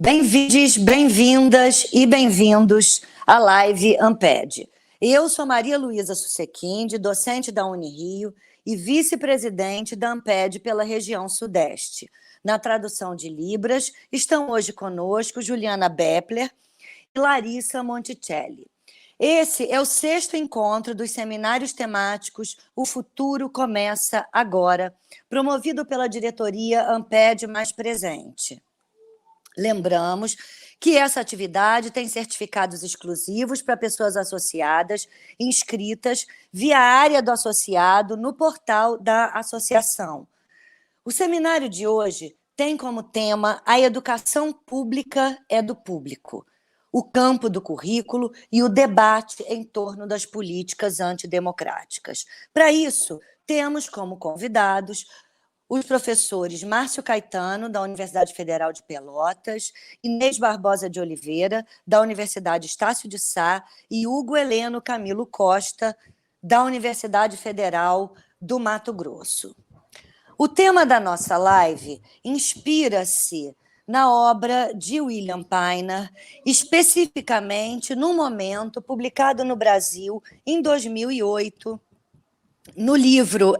Bem-vindes, bem-vindas e bem-vindos à Live Amped. Eu sou Maria Luísa Susequinde, docente da Unirio e vice-presidente da Amped pela região Sudeste. Na tradução de Libras, estão hoje conosco Juliana Bepler e Larissa Monticelli. Esse é o 6º encontro dos seminários temáticos O Futuro Começa Agora, promovido pela diretoria Amped Mais Presente. Lembramos que essa atividade tem certificados exclusivos para pessoas associadas, inscritas via área do associado no portal da associação. O seminário de hoje tem como tema a educação pública é do público, o campo do currículo e o debate em torno das políticas antidemocráticas. Para isso, temos como convidados os professores Márcio Caetano, da Universidade Federal de Pelotas, Inês Barbosa de Oliveira, da Universidade Estácio de Sá, e Hugo Heleno Camilo Costa, da Universidade Federal do Mato Grosso. O tema da nossa live inspira-se na obra de William Painter, especificamente num momento publicado no Brasil em 2008, no livro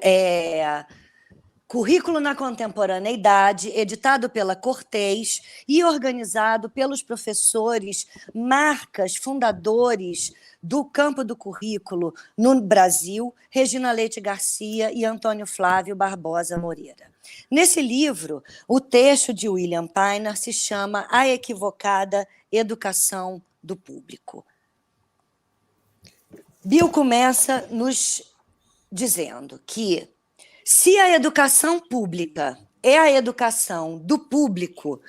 Currículo na Contemporaneidade, editado pela Cortez e organizado pelos professores marcas, fundadores do campo do currículo no Brasil, Regina Leite Garcia e Antônio Flávio Barbosa Moreira. Nesse livro, o texto de William Painter se chama A Equivocada Educação do Público. Bill começa nos dizendo que se a educação pública é a educação do público,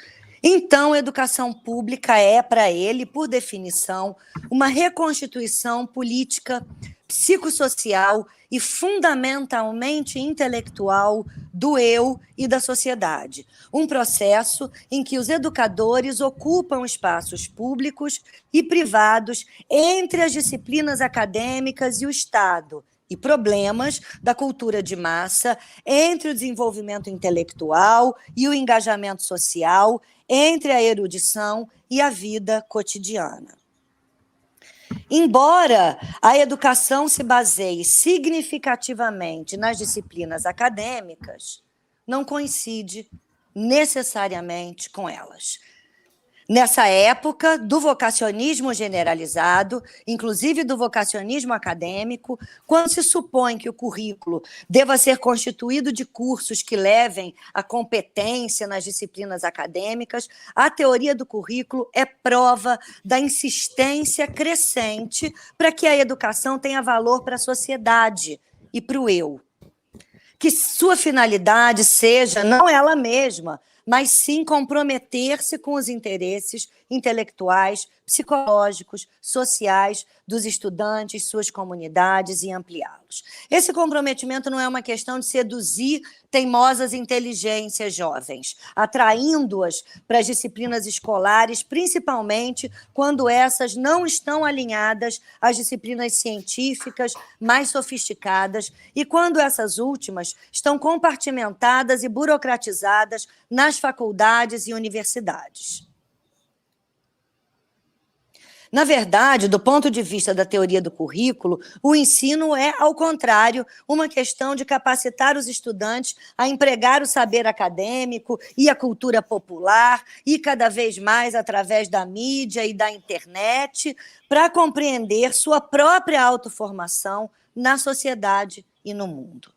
então a educação pública é, para ele, por definição, uma reconstituição política, psicossocial e fundamentalmente intelectual do eu e da sociedade. Um processo em que os educadores ocupam espaços públicos e privados entre as disciplinas acadêmicas e o Estado, e problemas da cultura de massa, entre o desenvolvimento intelectual e o engajamento social, entre a erudição e a vida cotidiana. Embora a educação se baseie significativamente nas disciplinas acadêmicas, não coincide necessariamente com elas. Nessa época do vocacionismo generalizado, inclusive do vocacionismo acadêmico, quando se supõe que o currículo deva ser constituído de cursos que levem à competência nas disciplinas acadêmicas, a teoria do currículo é prova da insistência crescente para que a educação tenha valor para a sociedade e para o eu. Que sua finalidade seja não ela mesma, mas sim comprometer-se com os interesses intelectuais, psicológicos, sociais dos estudantes, suas comunidades e ampliá-los. Esse comprometimento não é uma questão de seduzir teimosas inteligências jovens, atraindo-as para as disciplinas escolares, principalmente quando essas não estão alinhadas às disciplinas científicas mais sofisticadas e quando essas últimas estão compartimentadas e burocratizadas nas faculdades e universidades. Na verdade, do ponto de vista da teoria do currículo, o ensino é, ao contrário, uma questão de capacitar os estudantes a empregar o saber acadêmico e a cultura popular, e cada vez mais através da mídia e da internet, para compreender sua própria autoformação na sociedade e no mundo.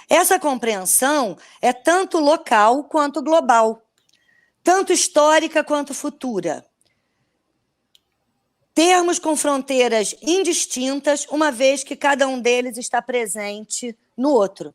Essa compreensão é tanto local quanto global, tanto histórica quanto futura. Termos com fronteiras indistintas, uma vez que cada um deles está presente no outro.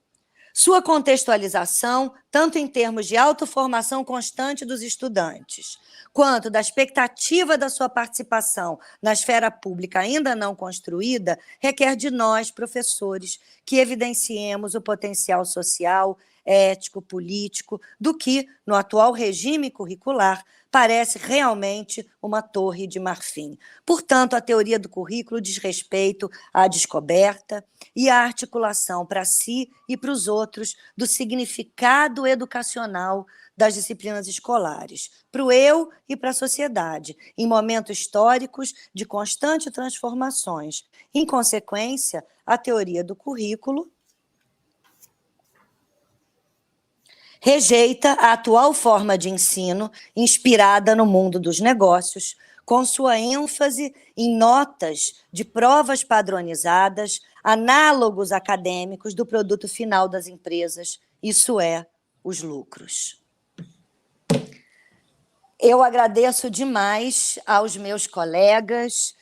Sua contextualização, tanto em termos de autoformação constante dos estudantes, quanto da expectativa da sua participação na esfera pública ainda não construída, requer de nós, professores, que evidenciemos o potencial social, ético, político, do que, no atual regime curricular, parece realmente uma torre de marfim. Portanto, a teoria do currículo diz respeito à descoberta e à articulação para si e para os outros do significado educacional das disciplinas escolares, para o eu e para a sociedade, em momentos históricos de constantes transformações. Em consequência, a teoria do currículo rejeita a atual forma de ensino inspirada no mundo dos negócios, com sua ênfase em notas de provas padronizadas, análogos acadêmicos do produto final das empresas, isso é, os lucros. Eu agradeço demais aos meus colegas,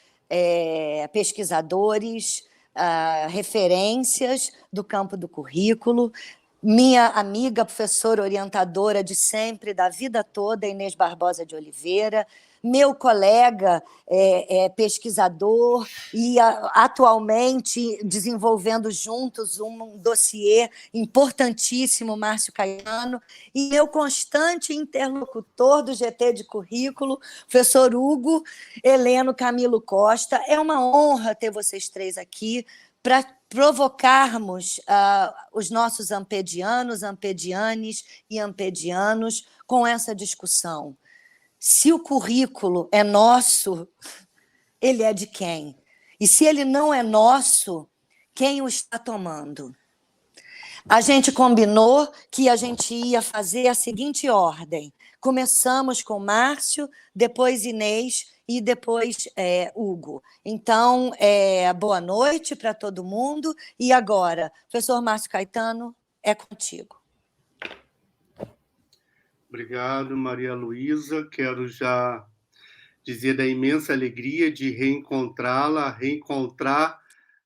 pesquisadores, referências do campo do currículo, minha amiga, professora orientadora de sempre, da vida toda, Inês Barbosa de Oliveira, meu colega pesquisador e atualmente desenvolvendo juntos um dossiê importantíssimo, Márcio Caetano, e meu constante interlocutor do GT de Currículo, professor Hugo Heleno Camilo Costa. É uma honra ter vocês três aqui para provocarmos os nossos ampedianos, ampedianes e ampedianos com essa discussão. Se o currículo é nosso, ele é de quem? E se ele não é nosso, quem o está tomando? A gente combinou que a gente ia fazer a seguinte ordem. Começamos com Márcio, depois Inês e depois Hugo. Então, boa noite para todo mundo. E agora, professor Márcio Caetano, é contigo. Obrigado, Maria Luísa. Quero já dizer da imensa alegria de reencontrá-la, reencontrar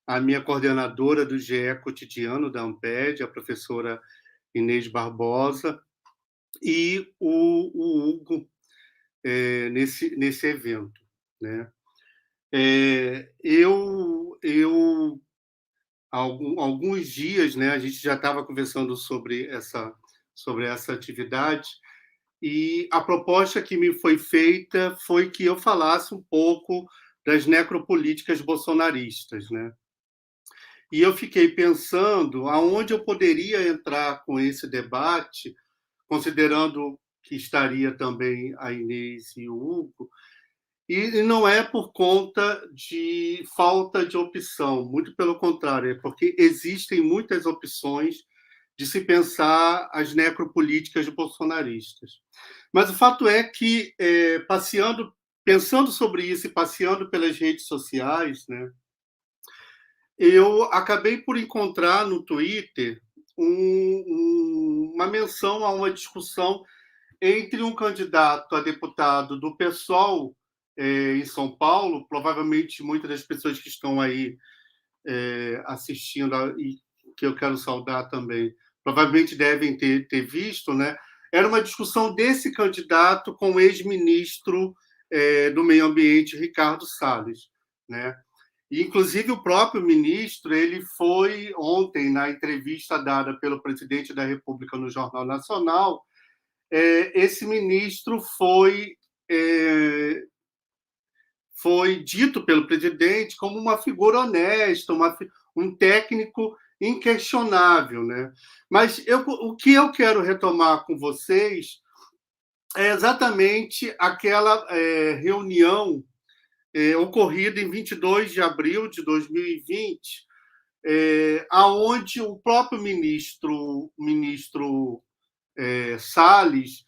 a minha coordenadora do GE Cotidiano da Amped, a professora Inês Barbosa, e o Hugo nesse evento, né? Alguns dias, né, a gente já estava conversando sobre essa atividade, e a proposta que me foi feita foi que eu falasse um pouco das necropolíticas bolsonaristas, né? E eu fiquei pensando aonde eu poderia entrar com esse debate, considerando que estaria também a Inês e o Hugo, e não é por conta de falta de opção, muito pelo contrário, é porque existem muitas opções de se pensar as necropolíticas bolsonaristas. Mas o fato é que, pensando sobre isso e passeando pelas redes sociais, né, eu acabei por encontrar no Twitter uma menção a uma discussão entre um candidato a deputado do PSOL em São Paulo, provavelmente muitas das pessoas que estão aí assistindo, e que eu quero saudar também, provavelmente devem ter visto, né? Era uma discussão desse candidato com o ex-ministro do Meio Ambiente, Ricardo Salles, né? E, inclusive, o próprio ministro, ele foi ontem, na entrevista dada pelo presidente da República no Jornal Nacional, esse ministro foi dito pelo presidente como uma figura honesta, um técnico inquestionável, né? Mas o que eu quero retomar com vocês é exatamente aquela reunião ocorrida em 22 de abril de 2020, aonde o próprio ministro Salles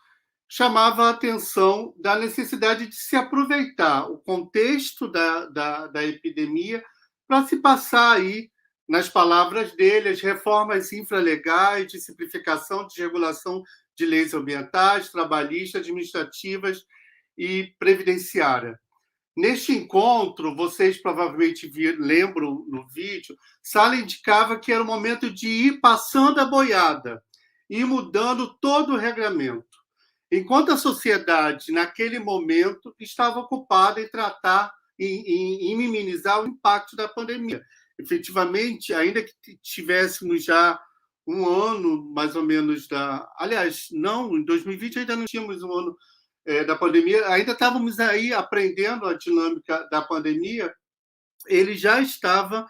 chamava a atenção da necessidade de se aproveitar o contexto da epidemia para se passar aí, nas palavras dele, as reformas infralegais de simplificação, de regulação de leis ambientais, trabalhistas, administrativas e previdenciária. Neste encontro, vocês provavelmente lembram no vídeo, Salles indicava que era o momento de ir passando a boiada e mudando todo o regramento, enquanto a sociedade, naquele momento, estava ocupada em tratar, em minimizar o impacto da pandemia. Efetivamente, ainda que tivéssemos já um ano, mais ou menos, aliás, não, em 2020 ainda não tínhamos um ano da pandemia, ainda estávamos aí aprendendo a dinâmica da pandemia. Ele já estava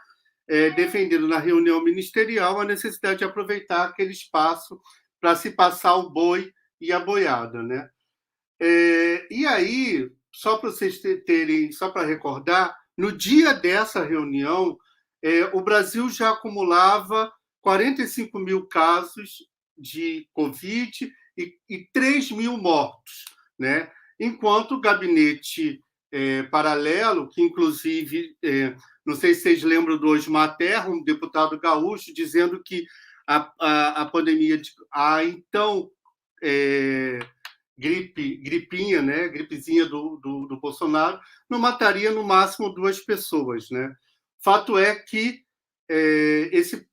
defendendo na reunião ministerial a necessidade de aproveitar aquele espaço para se passar o boi e a boiada, né? E aí, só para vocês terem, só para recordar, no dia dessa reunião, o Brasil já acumulava 45 mil casos de Covid e 3 mil mortos, né? Enquanto o gabinete paralelo, que inclusive, não sei se vocês lembram do Osmar Terra, um deputado gaúcho, dizendo que a pandemia, então gripinha, né, gripezinha do Bolsonaro, não mataria no máximo 2 pessoas, né? Fato é que esse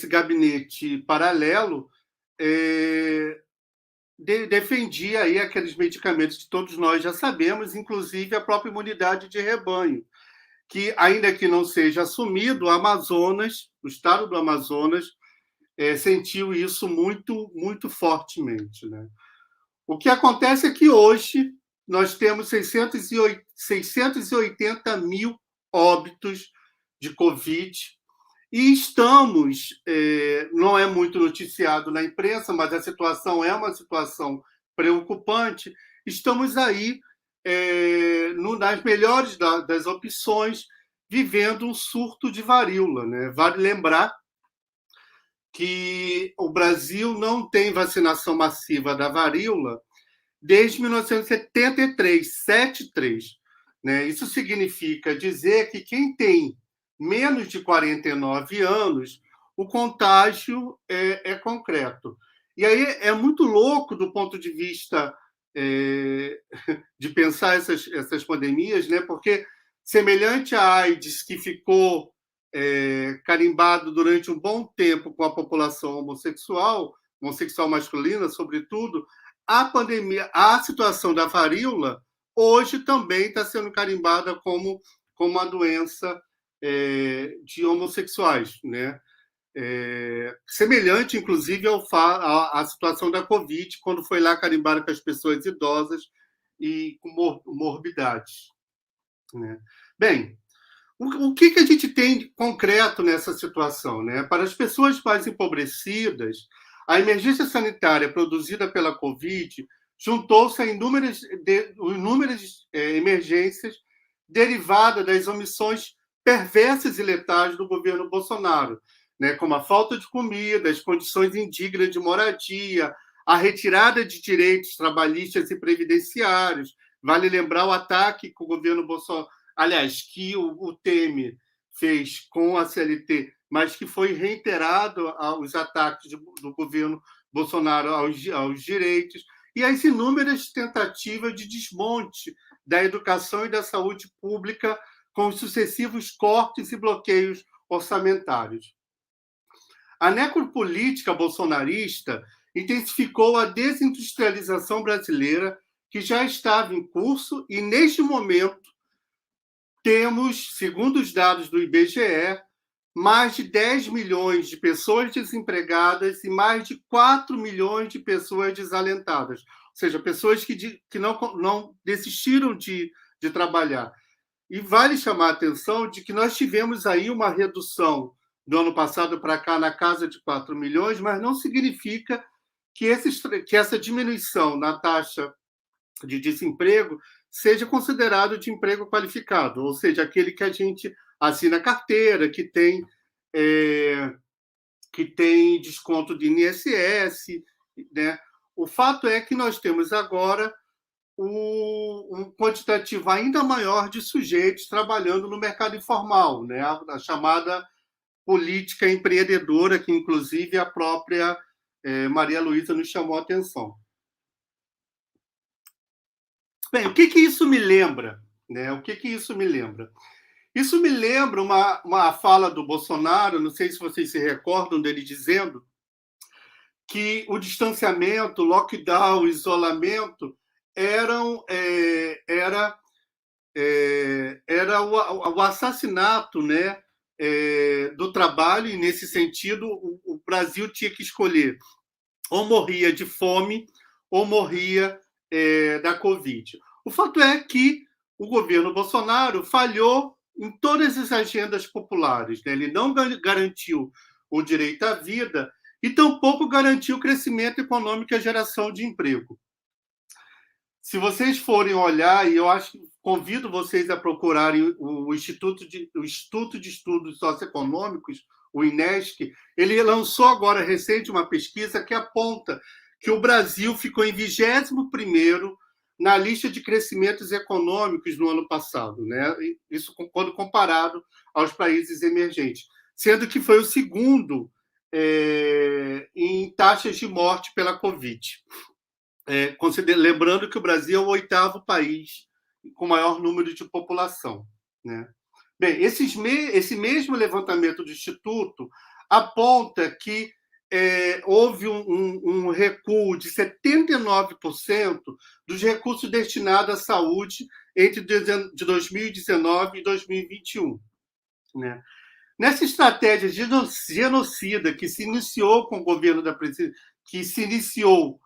gabinete paralelo defendia aí aqueles medicamentos que todos nós já sabemos, inclusive a própria imunidade de rebanho, que, ainda que não seja assumido, o Amazonas, o estado do Amazonas, sentiu isso muito, muito fortemente, né? O que acontece é que hoje nós temos 680 mil óbitos de Covid e estamos, não é muito noticiado na imprensa, mas a situação é uma situação preocupante, estamos aí nas melhores das opções, vivendo um surto de varíola, né? Vale lembrar que o Brasil não tem vacinação massiva da varíola desde 1973, 73. Né? Isso significa dizer que quem tem menos de 49 anos, o contágio é concreto. E aí é muito louco do ponto de vista de pensar essas pandemias, né? Porque semelhante à AIDS, que ficou carimbado durante um bom tempo com a população homossexual masculina, sobretudo, a pandemia, a situação da varíola, hoje também está sendo carimbada como uma doença de homossexuais, né? Semelhante, inclusive, à situação da Covid, quando foi lá carimbada com as pessoas idosas e com morbidades, né? Bem, o que a gente tem de concreto nessa situação, né? Para as pessoas mais empobrecidas, a emergência sanitária produzida pela Covid juntou-se a inúmeras emergências derivadas das omissões perversas e letais do governo Bolsonaro, né? Como a falta de comida, as condições indignas de moradia, a retirada de direitos trabalhistas e previdenciários. Vale lembrar o ataque que o governo Bolsonaro, aliás, que o Temer fez com a CLT, mas que foi reiterado aos ataques do governo Bolsonaro aos direitos, e as inúmeras tentativas de desmonte da educação e da saúde pública com os sucessivos cortes e bloqueios orçamentários. A necropolítica bolsonarista intensificou a desindustrialização brasileira, que já estava em curso, e, neste momento, temos, segundo os dados do IBGE, mais de 10 milhões de pessoas desempregadas e mais de 4 milhões de pessoas desalentadas. Ou seja, pessoas que não desistiram de trabalhar. E vale chamar a atenção de que nós tivemos aí uma redução do ano passado para cá na casa de 4 milhões, mas não significa que essa diminuição na taxa de desemprego seja considerado de emprego qualificado, ou seja, aquele que a gente assina carteira, que tem desconto de INSS, né? O fato é que nós temos agora um quantitativo ainda maior de sujeitos trabalhando no mercado informal, né? A chamada política empreendedora, que inclusive a própria Maria Luísa nos chamou a atenção. Bem, o que isso me lembra? Né? O que isso me lembra? Isso me lembra uma fala do Bolsonaro, não sei se vocês se recordam dele dizendo que o distanciamento, lockdown, isolamento era o assassinato, né, do trabalho, e, nesse sentido, o Brasil tinha que escolher ou morria de fome ou morria da Covid. O fato é que o governo Bolsonaro falhou em todas as agendas populares, né? Ele não garantiu o direito à vida e tampouco garantiu o crescimento econômico e a geração de emprego. Se vocês forem olhar, e eu convido vocês a procurarem o Instituto de Estudos Socioeconômicos, o INESC, ele lançou agora recente uma pesquisa que aponta que o Brasil ficou em 21º na lista de crescimentos econômicos no ano passado, né? Isso quando comparado aos países emergentes, sendo que foi o segundo em taxas de morte pela Covid. Lembrando que o Brasil é o 8º país com maior número de população, né? Bem, esse mesmo levantamento do Instituto aponta que houve um recuo de 79% dos recursos destinados à saúde entre 2019 e 2021. Né? Nessa estratégia genocida que se iniciou com o governo que se iniciou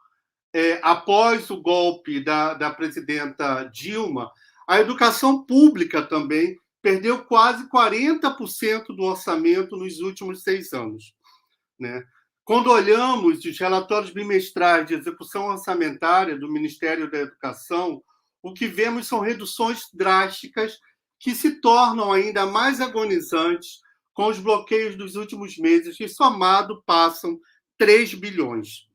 após o golpe da presidenta Dilma, a educação pública também perdeu quase 40% do orçamento nos últimos 6 anos. Né? Quando olhamos os relatórios bimestrais de execução orçamentária do Ministério da Educação, o que vemos são reduções drásticas que se tornam ainda mais agonizantes com os bloqueios dos últimos meses, que somado passam 3 bilhões.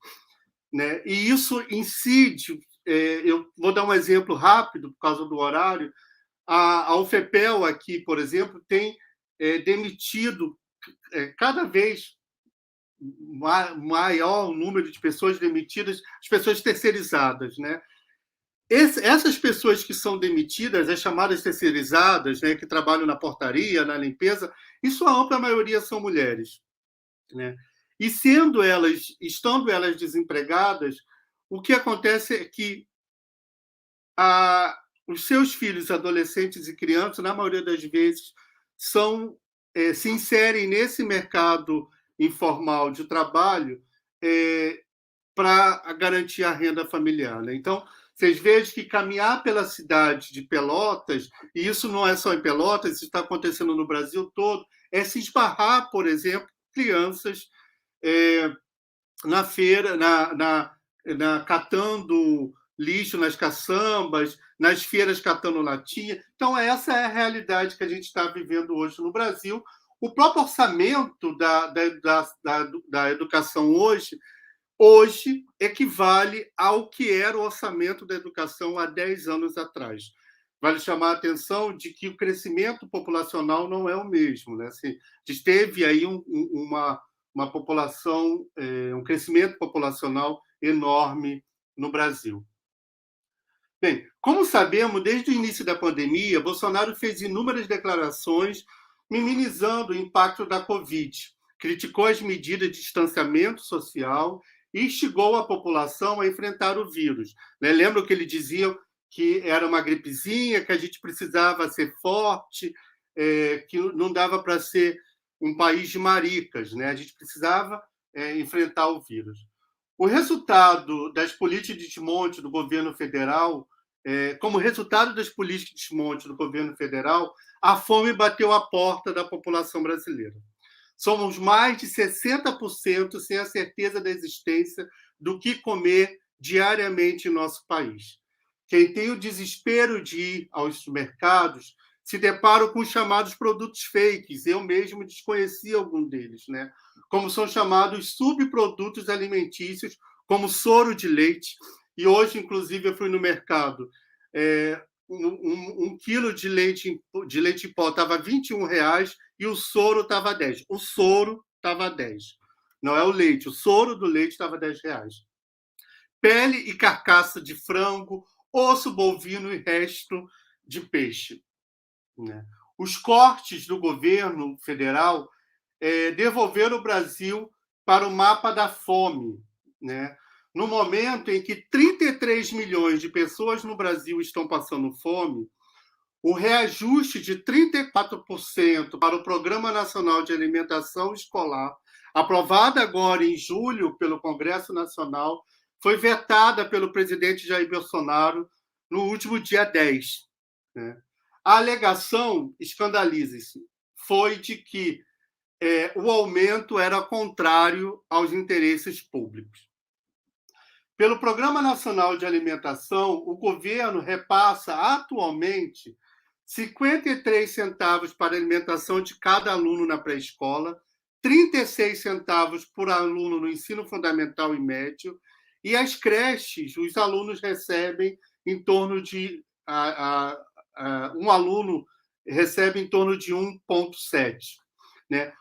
Né? E isso incide, eu vou dar um exemplo rápido por causa do horário, a UFPEL aqui, por exemplo, tem demitido cada vez maior o número de pessoas demitidas, as pessoas terceirizadas, né? Essas pessoas que são demitidas, as chamadas terceirizadas, né, que trabalham na portaria, na limpeza, em sua ampla maioria são mulheres, né? E estando elas desempregadas, o que acontece é que os seus filhos, adolescentes e crianças, na maioria das vezes, se inserem nesse mercado informal de trabalho para garantir a renda familiar. Né? Então, vocês vejam que caminhar pela cidade de Pelotas, e isso não é só em Pelotas, isso está acontecendo no Brasil todo, é se esbarrar, por exemplo, crianças na feira, catando lixo nas caçambas, nas feiras catando latinha. Então, essa é a realidade que a gente está vivendo hoje no Brasil. O próprio orçamento da educação hoje equivale ao que era o orçamento da educação há 10 anos atrás. Vale chamar a atenção de que o crescimento populacional não é o mesmo. Né? Assim, a gente teve aí uma população, um crescimento populacional enorme no Brasil. Bem, como sabemos, desde o início da pandemia, Bolsonaro fez inúmeras declarações minimizando o impacto da Covid, criticou as medidas de distanciamento social e instigou a população a enfrentar o vírus. Né? Lembram que ele dizia que era uma gripezinha, que a gente precisava ser forte, que não dava para ser um país de maricas, né? A gente precisava enfrentar o vírus. O resultado das políticas de desmonte do governo federal, como resultado das políticas de desmonte do governo federal, a fome bateu à porta da população brasileira. Somos mais de 60% sem a certeza da existência do que comer diariamente em nosso país. Quem tem o desespero de ir aos mercados se depara com os chamados produtos fakes. Eu mesmo desconhecia algum deles, né? Como são chamados subprodutos alimentícios, como soro de leite. E hoje, inclusive, eu fui no mercado. Um quilo de leite em pó estava R$ 21,00 e o soro estava 10. O soro estava 10. Não é o leite. O soro do leite estava R$ 10. Pele e carcaça de frango, osso bovino e resto de peixe. Né? Os cortes do governo federal devolveram o Brasil para o mapa da fome. Né? No momento em que 33 milhões de pessoas no Brasil estão passando fome, o reajuste de 34% para o Programa Nacional de Alimentação Escolar, aprovado agora em julho pelo Congresso Nacional, foi vetada pelo presidente Jair Bolsonaro no último dia 10. Né? A alegação, escandalize-se, foi de que o aumento era contrário aos interesses públicos. Pelo Programa Nacional de Alimentação, o governo repassa atualmente 53 centavos para a alimentação de cada aluno na pré-escola, 36 centavos por aluno no ensino fundamental e médio, e as creches, os alunos recebem em torno de... um aluno recebe em torno de 1,7. Né?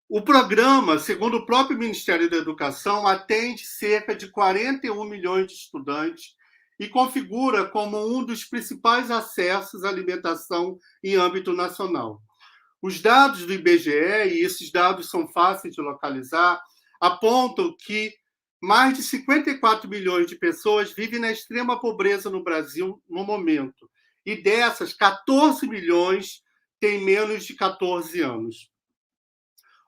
O programa, segundo o próprio Ministério da Educação, atende cerca de 41 milhões de estudantes e configura como um dos principais acessos à alimentação em âmbito nacional. Os dados do IBGE, e esses dados são fáceis de localizar, apontam que mais de 54 milhões de pessoas vivem na extrema pobreza no Brasil no momento, e dessas, 14 milhões têm menos de 14 anos.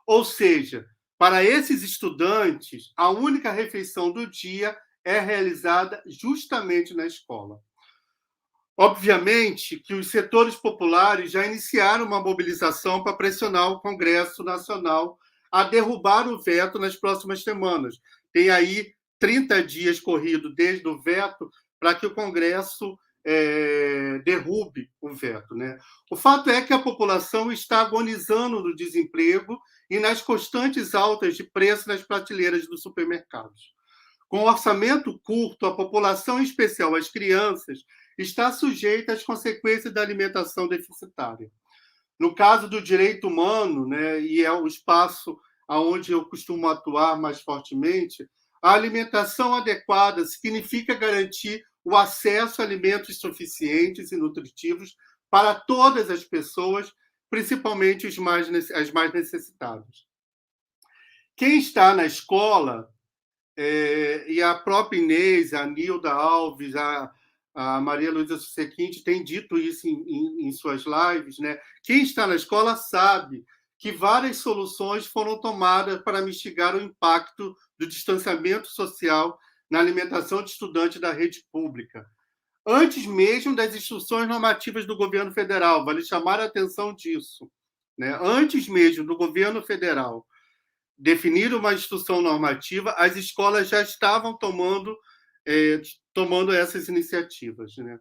Ou seja, para esses estudantes, a única refeição do dia é realizada justamente na escola. Obviamente que os setores populares já iniciaram uma mobilização para pressionar o Congresso Nacional a derrubar o veto nas próximas semanas. Tem aí 30 dias corrido desde o veto para que o Congresso derrube o veto. Né? O fato é que a população está agonizando no desemprego e nas constantes altas de preço nas prateleiras dos supermercados. Com orçamento curto, a população, em especial as crianças, está sujeita às consequências da alimentação deficitária. No caso do direito humano, né, e é o espaço onde eu costumo atuar mais fortemente, a alimentação adequada significa garantir o acesso a alimentos suficientes e nutritivos para todas as pessoas, principalmente as mais necessitadas. Quem está na escola, e a própria Inês, a Nilda Alves, a Maria Luísa Susequinte tem dito isso em suas lives, né? Quem está na escola sabe que várias soluções foram tomadas para mitigar o impacto do distanciamento social na alimentação de estudantes da rede pública. Antes mesmo das instruções normativas do governo federal, vale chamar a atenção disso. Né? Antes mesmo do governo federal definir uma instrução normativa, as escolas já estavam tomando essas iniciativas. Né?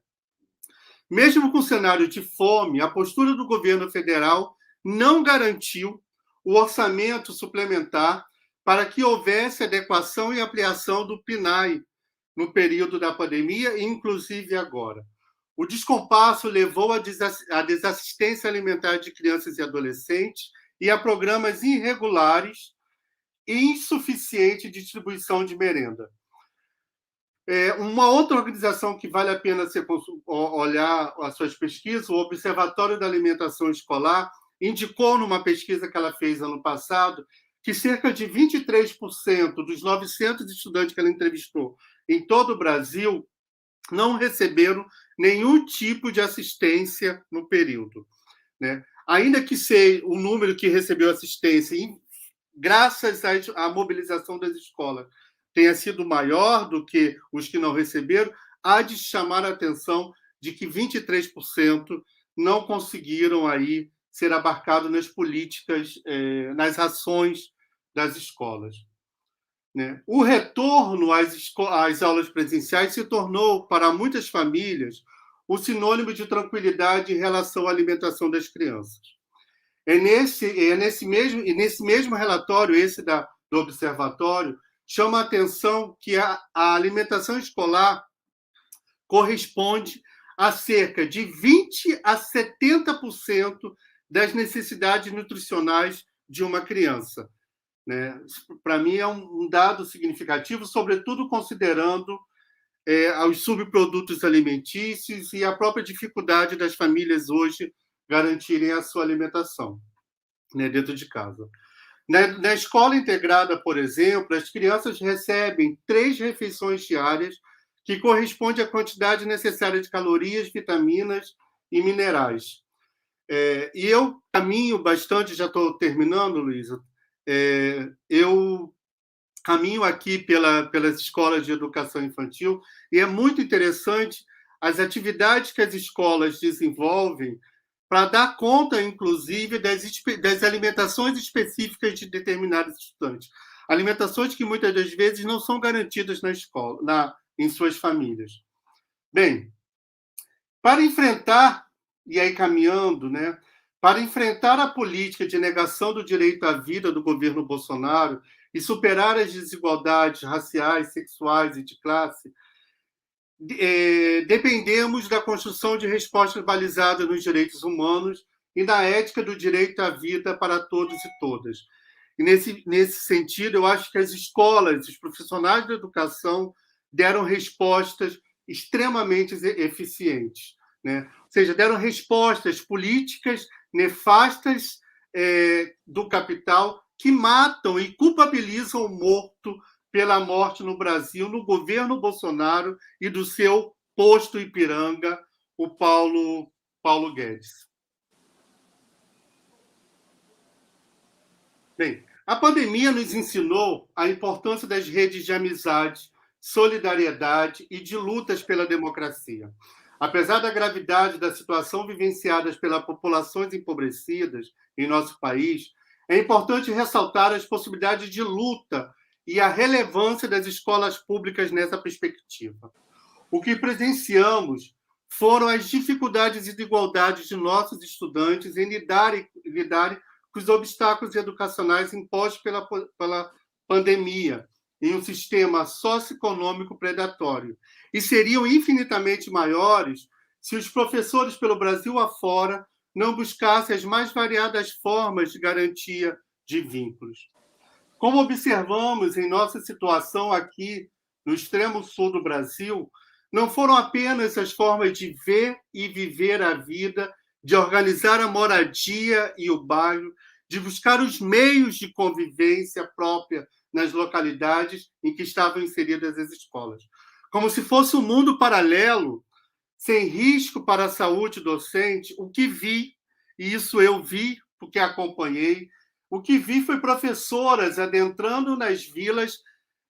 Mesmo com o cenário de fome, a postura do governo federal não garantiu o orçamento suplementar para que houvesse adequação e ampliação do PNAE no período da pandemia, inclusive agora. O descompasso levou à desassistência alimentar de crianças e adolescentes e a programas irregulares e insuficiente distribuição de merenda. Uma outra organização que vale a pena olhar as suas pesquisas, o Observatório da Alimentação Escolar, indicou numa pesquisa que ela fez ano passado que cerca de 23% dos 900 estudantes que ela entrevistou em todo o Brasil não receberam nenhum tipo de assistência no período. Né? Ainda que seja o número que recebeu assistência, graças à mobilização das escolas, tenha sido maior do que os que não receberam, há de chamar a atenção de que 23% não conseguiram aí ser abarcados nas políticas, nas ações das escolas. Né? O retorno às aulas presenciais se tornou, para muitas famílias, o sinônimo de tranquilidade em relação à alimentação das crianças. Nesse mesmo relatório, esse do Observatório, chama a atenção que a alimentação escolar corresponde a cerca de 20% a 70% das necessidades nutricionais de uma criança. Né? Para mim, é um dado significativo, sobretudo considerando os subprodutos alimentícios e a própria dificuldade das famílias hoje garantirem a sua alimentação, né, dentro de casa. Na escola integrada, por exemplo, as crianças recebem 3 refeições diárias, que corresponde à quantidade necessária de calorias, vitaminas e minerais. E eu caminho bastante, já estou terminando, Luísa, eu caminho aqui pelas escolas de educação infantil e é muito interessante as atividades que as escolas desenvolvem para dar conta, inclusive, das alimentações específicas de determinados estudantes. Alimentações que muitas das vezes não são garantidas na escola, em suas famílias. Bem, para enfrentar, e aí caminhando, né, para enfrentar a política de negação do direito à vida do governo Bolsonaro e superar as desigualdades raciais, sexuais e de classe, dependemos da construção de respostas balizadas nos direitos humanos e na ética do direito à vida para todos e todas. E nesse sentido, eu acho que as escolas, os profissionais da educação deram respostas extremamente eficientes, né? Ou seja, deram respostas políticas nefastas do capital que matam e culpabilizam o morto pela morte no Brasil, no governo Bolsonaro e do seu posto Ipiranga, o Paulo Guedes. Bem, a pandemia nos ensinou a importância das redes de amizade, solidariedade e de lutas pela democracia. Apesar da gravidade da situação vivenciada pelas populações empobrecidas em nosso país, é importante ressaltar as possibilidades de luta e a relevância das escolas públicas nessa perspectiva. O que presenciamos foram as dificuldades e desigualdades de nossos estudantes em lidarem com os obstáculos educacionais impostos pela pandemia em um sistema socioeconômico predatório, e seriam infinitamente maiores se os professores pelo Brasil afora não buscassem as mais variadas formas de garantia de vínculos. Como observamos em nossa situação aqui no extremo sul do Brasil, não foram apenas as formas de ver e viver a vida, de organizar a moradia e o bairro, de buscar os meios de convivência própria nas localidades em que estavam inseridas as escolas. Como se fosse um mundo paralelo, sem risco para a saúde docente, o que vi, e isso eu vi porque acompanhei, o que vi foi professoras adentrando nas vilas,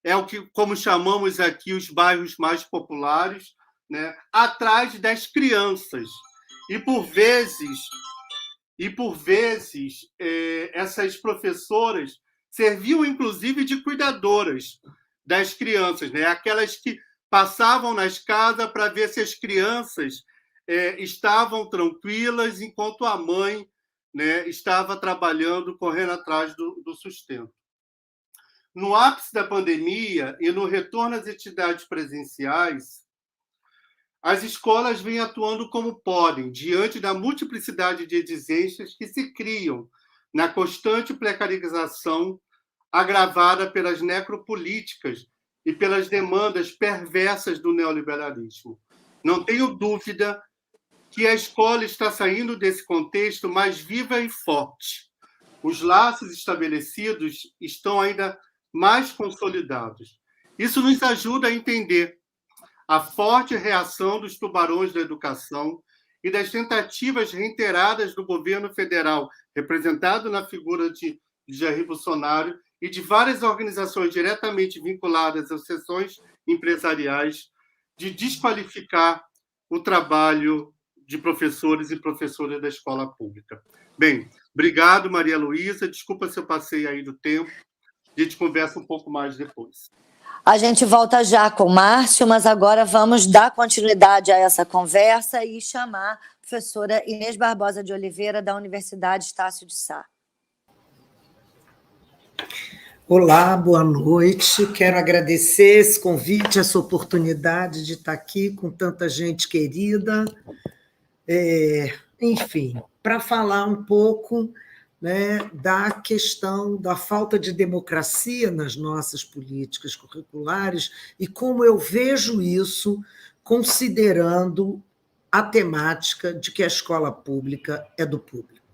o que, como chamamos aqui, os bairros mais populares, né, atrás das crianças. E por vezes, essas professoras serviam, inclusive, de cuidadoras das crianças, né? Aquelas que passavam nas casas para ver se as crianças estavam tranquilas, enquanto a mãe, né, estava trabalhando, correndo atrás do sustento. No ápice da pandemia e no retorno às atividades presenciais, as escolas vêm atuando como podem, diante da multiplicidade de exigências que se criam na constante precarização agravada pelas necropolíticas e pelas demandas perversas do neoliberalismo. Não tenho dúvida que a escola está saindo desse contexto mais viva e forte. Os laços estabelecidos estão ainda mais consolidados. Isso nos ajuda a entender a forte reação dos tubarões da educação e das tentativas reiteradas do governo federal, representado na figura de Jair Bolsonaro, e de várias organizações diretamente vinculadas às seções empresariais, de desqualificar o trabalho de professores e professoras da escola pública. Bem, obrigado, Maria Luísa. Desculpa se eu passei aí do tempo. A gente conversa um pouco mais depois. A gente volta já com o Márcio, mas agora vamos dar continuidade a essa conversa e chamar a professora Inês Barbosa de Oliveira, da Universidade Estácio de Sá. Olá, boa noite. Quero agradecer esse convite, essa oportunidade de estar aqui com tanta gente querida. Enfim, para falar um pouco, né, da questão da falta de democracia nas nossas políticas curriculares e como eu vejo isso considerando a temática de que a escola pública é do público,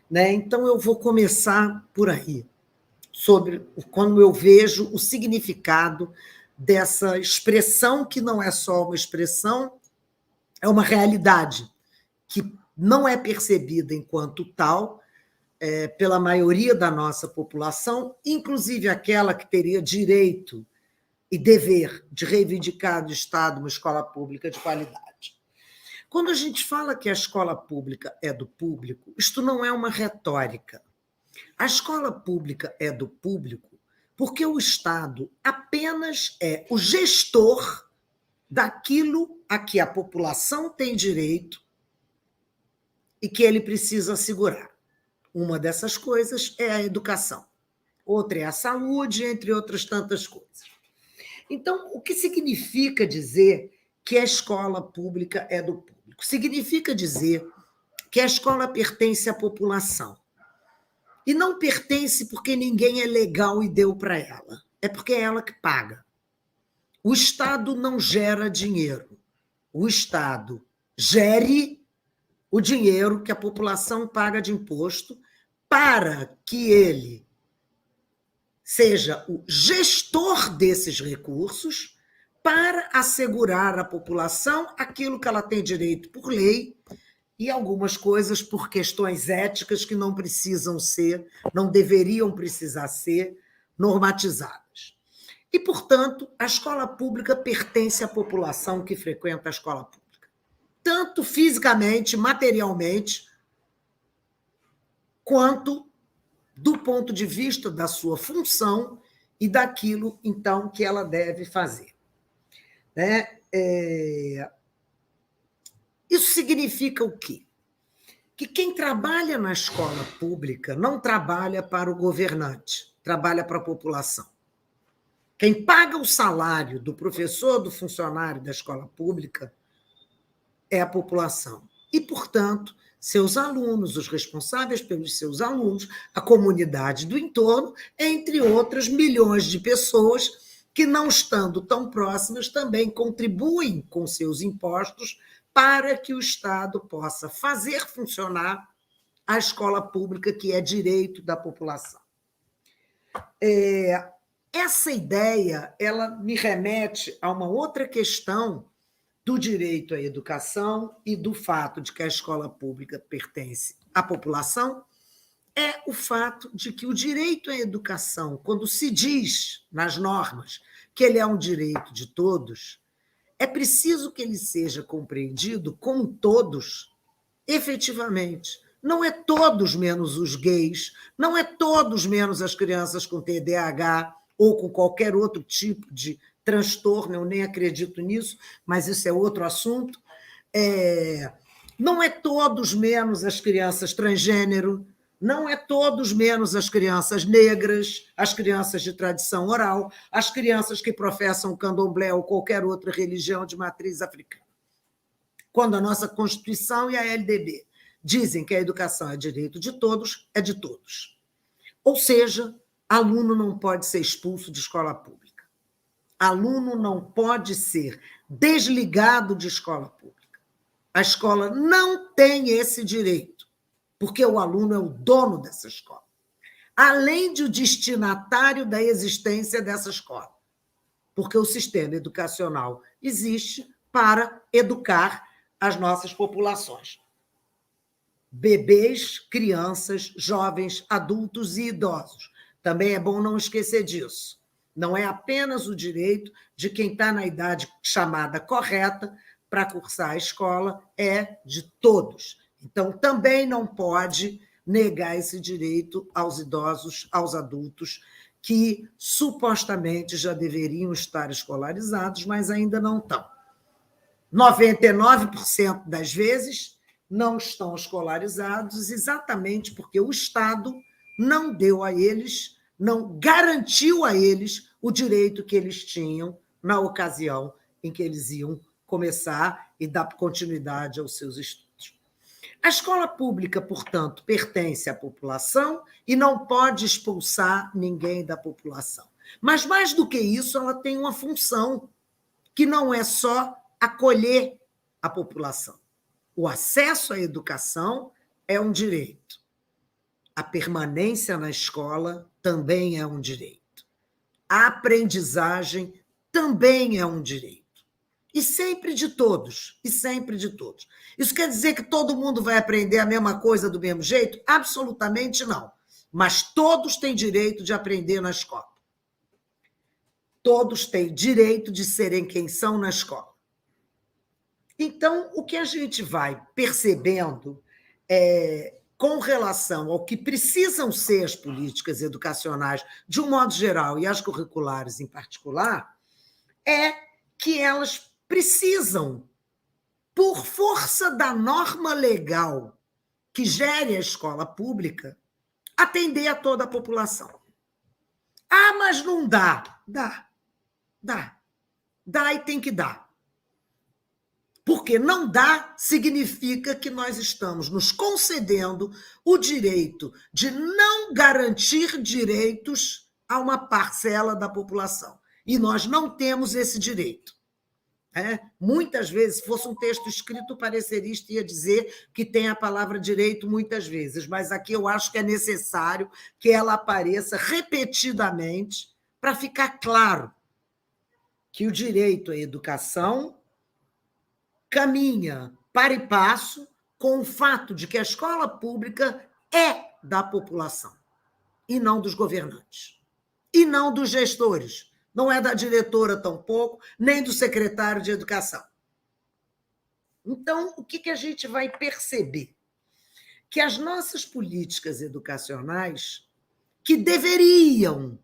né? Então, eu vou começar por aí, sobre como eu vejo o significado dessa expressão, que não é só uma expressão, é uma realidade, que não é percebida enquanto tal pela maioria da nossa população, inclusive aquela que teria direito e dever de reivindicar do Estado uma escola pública de qualidade. Quando a gente fala que a escola pública é do público, isto não é uma retórica. A escola pública é do público porque o Estado apenas é o gestor daquilo a que a população tem direito e que ele precisa assegurar. Uma dessas coisas é a educação, outra é a saúde, entre outras tantas coisas. Então, o que significa dizer que a escola pública é do público? Significa dizer que a escola pertence à população. E não pertence porque ninguém é legal e deu para ela. É porque é ela que paga. O Estado não gera dinheiro. O Estado gere o dinheiro que a população paga de imposto para que ele seja o gestor desses recursos para assegurar à população aquilo que ela tem direito por lei e algumas coisas por questões éticas que não precisam ser, não deveriam precisar ser normatizadas. E, portanto, a escola pública pertence à população que frequenta a escola pública, tanto fisicamente, materialmente, quanto do ponto de vista da sua função e daquilo, então, que ela deve fazer. Isso significa o quê? Que quem trabalha na escola pública não trabalha para o governante, trabalha para a população. Quem paga o salário do professor, do funcionário da escola pública, é a população. E, portanto, seus alunos, os responsáveis pelos seus alunos, a comunidade do entorno, entre outras milhões de pessoas que, não estando tão próximas, também contribuem com seus impostos para que o Estado possa fazer funcionar a escola pública, que é direito da população. Essa ideia ela me remete a uma outra questão do direito à educação e do fato de que a escola pública pertence à população, é o fato de que o direito à educação, quando se diz nas normas que ele é um direito de todos, é preciso que ele seja compreendido como todos, efetivamente. Não é todos menos os gays, não é todos menos as crianças com TDAH ou com qualquer outro tipo de transtorno, eu nem acredito nisso, mas isso é outro assunto. Não é todos menos as crianças transgênero, não é todos menos as crianças negras, as crianças de tradição oral, as crianças que professam candomblé ou qualquer outra religião de matriz africana. Quando a nossa Constituição e a LDB dizem que a educação é direito de todos, é de todos. Ou seja, aluno não pode ser expulso de escola pública. Aluno não pode ser desligado de escola pública. A escola não tem esse direito, porque o aluno é o dono dessa escola, além de o destinatário da existência dessa escola, porque o sistema educacional existe para educar as nossas populações. Bebês, crianças, jovens, adultos e idosos. Também é bom não esquecer disso. Não é apenas o direito de quem está na idade chamada correta para cursar a escola, é de todos. Então, também não pode negar esse direito aos idosos, aos adultos, que supostamente já deveriam estar escolarizados, mas ainda não estão. 99% das vezes não estão escolarizados exatamente porque o Estado não deu a eles, não garantiu a eles o direito que eles tinham na ocasião em que eles iam começar e dar continuidade aos seus estudos. A escola pública, portanto, pertence à população e não pode expulsar ninguém da população. Mas, mais do que isso, ela tem uma função que não é só acolher a população. O acesso à educação é um direito. A permanência na escola também é um direito. A aprendizagem também é um direito. E sempre de todos, e sempre de todos. Isso quer dizer que todo mundo vai aprender a mesma coisa do mesmo jeito? Absolutamente não. Mas todos têm direito de aprender na escola. Todos têm direito de serem quem são na escola. Então, o que a gente vai percebendo com relação ao que precisam ser as políticas educacionais, de um modo geral, e as curriculares em particular, é que elas precisam, por força da norma legal que gere a escola pública, atender a toda a população. Ah, mas não dá. Dá. Dá e tem que dar. Porque não dá significa que nós estamos nos concedendo o direito de não garantir direitos a uma parcela da população. E nós não temos esse direito. Muitas vezes, se fosse um texto escrito, o parecerista ia dizer que tem a palavra direito muitas vezes, mas aqui eu acho que é necessário que ela apareça repetidamente para ficar claro que o direito à educação caminha para e passo com o fato de que a escola pública é da população e não dos governantes, e não dos gestores. Não é da diretora tampouco, nem do secretário de educação. Então, o que a gente vai perceber? Que as nossas políticas educacionais, que deveriam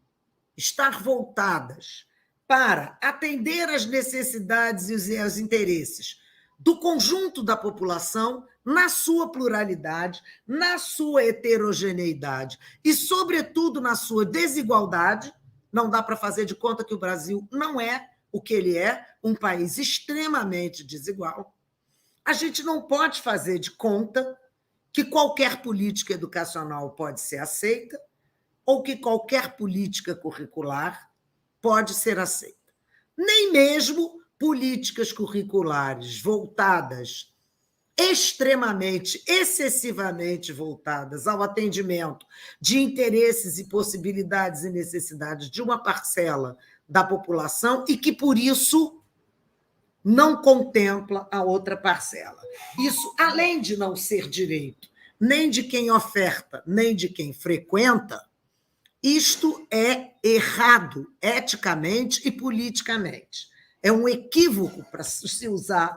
estar voltadas para atender às necessidades e aos interesses do conjunto da população, na sua pluralidade, na sua heterogeneidade e, sobretudo, na sua desigualdade. Não dá para fazer de conta que o Brasil não é o que ele é, um país extremamente desigual. A gente não pode fazer de conta que qualquer política educacional pode ser aceita ou que qualquer política curricular pode ser aceita. Nem mesmo políticas curriculares voltadas extremamente, excessivamente voltadas ao atendimento de interesses e possibilidades e necessidades de uma parcela da população e que, por isso, não contempla a outra parcela. Isso, além de não ser direito nem de quem oferta, nem de quem frequenta, isto é errado eticamente e politicamente. É um equívoco, para se usar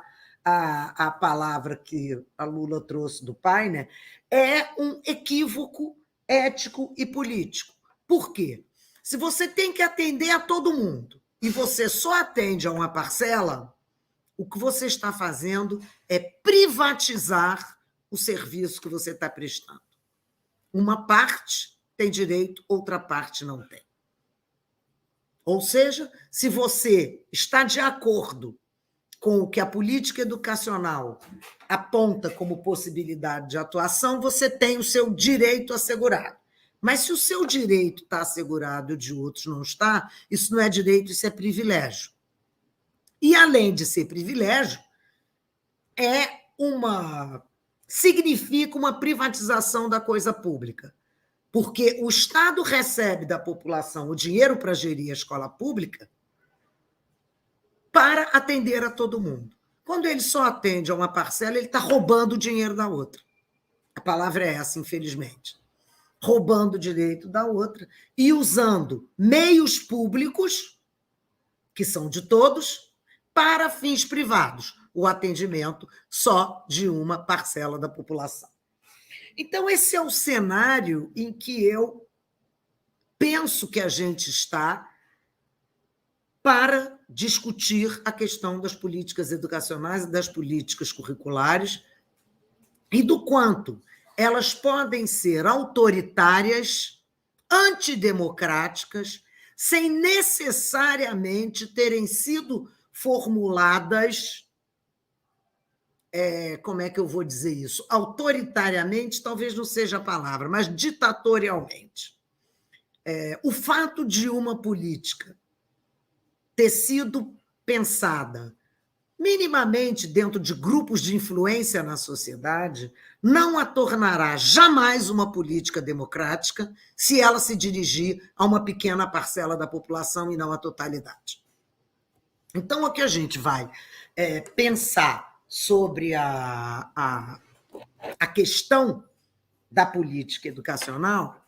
a palavra que a Lula trouxe do pai, né? É um equívoco ético e político. Por quê? Se você tem que atender a todo mundo e você só atende a uma parcela, o que você está fazendo é privatizar o serviço que você está prestando. Uma parte tem direito, outra parte não tem. Ou seja, se você está de acordo com o que a política educacional aponta como possibilidade de atuação, você tem o seu direito assegurado. Mas se o seu direito está assegurado e o de outros não está, isso não é direito, isso é privilégio. E, além de ser privilégio, significa uma privatização da coisa pública. Porque o Estado recebe da população o dinheiro para gerir a escola pública para atender a todo mundo. Quando ele só atende a uma parcela, ele está roubando o dinheiro da outra. A palavra é essa, infelizmente. Roubando o direito da outra e usando meios públicos, que são de todos, para fins privados, o atendimento só de uma parcela da população. Então, esse é o cenário em que eu penso que a gente está para discutir a questão das políticas educacionais e das políticas curriculares e do quanto elas podem ser autoritárias, antidemocráticas, sem necessariamente terem sido formuladas, como é que eu vou dizer isso? Autoritariamente, talvez não seja a palavra, mas ditatorialmente. O fato de uma política ter sido pensada minimamente dentro de grupos de influência na sociedade não a tornará jamais uma política democrática se ela se dirigir a uma pequena parcela da população e não à totalidade. Então, o que a gente vai pensar sobre a questão da política educacional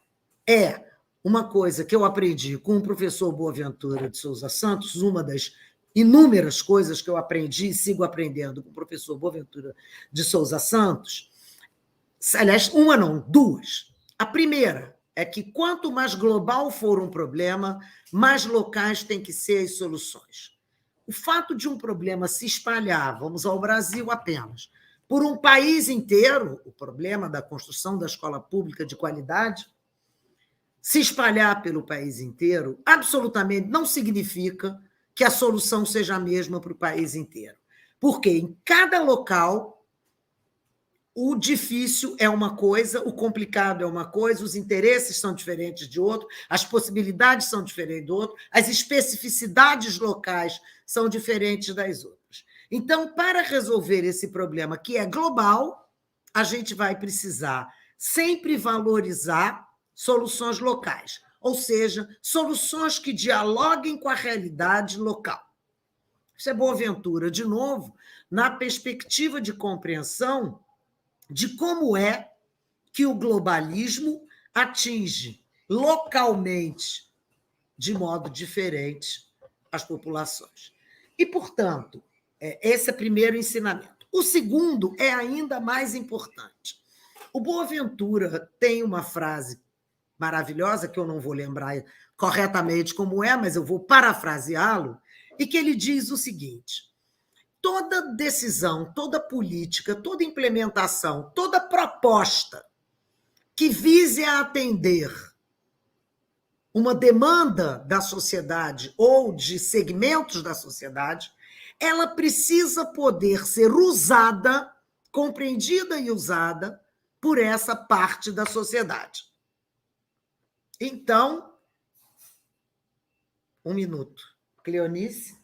é uma coisa que eu aprendi com o professor Boaventura de Souza Santos, uma das inúmeras coisas que eu aprendi e sigo aprendendo com o professor Boaventura de Souza Santos. Aliás, uma não, duas. A primeira é que quanto mais global for um problema, mais locais têm que ser as soluções. O fato de um problema se espalhar, vamos ao Brasil apenas, por um país inteiro, o problema da construção da escola pública de qualidade, se espalhar pelo país inteiro, absolutamente não significa que a solução seja a mesma para o país inteiro. Porque em cada local, o difícil é uma coisa, o complicado é uma coisa, os interesses são diferentes de outro, as possibilidades são diferentes do outro, as especificidades locais são diferentes das outras. Então, para resolver esse problema que é global, a gente vai precisar sempre valorizar soluções locais, ou seja, soluções que dialoguem com a realidade local. Isso é Boaventura, de novo, na perspectiva de compreensão de como é que o globalismo atinge localmente, de modo diferente, as populações. E, portanto, esse é o primeiro ensinamento. O segundo é ainda mais importante. O Boaventura tem uma frase maravilhosa, que eu não vou lembrar corretamente como é, mas eu vou parafraseá-lo, e que ele diz o seguinte: toda decisão, toda política, toda implementação, toda proposta que vise a atender uma demanda da sociedade ou de segmentos da sociedade, ela precisa poder ser usada, compreendida e usada por essa parte da sociedade. Então, um minuto. Cleonice?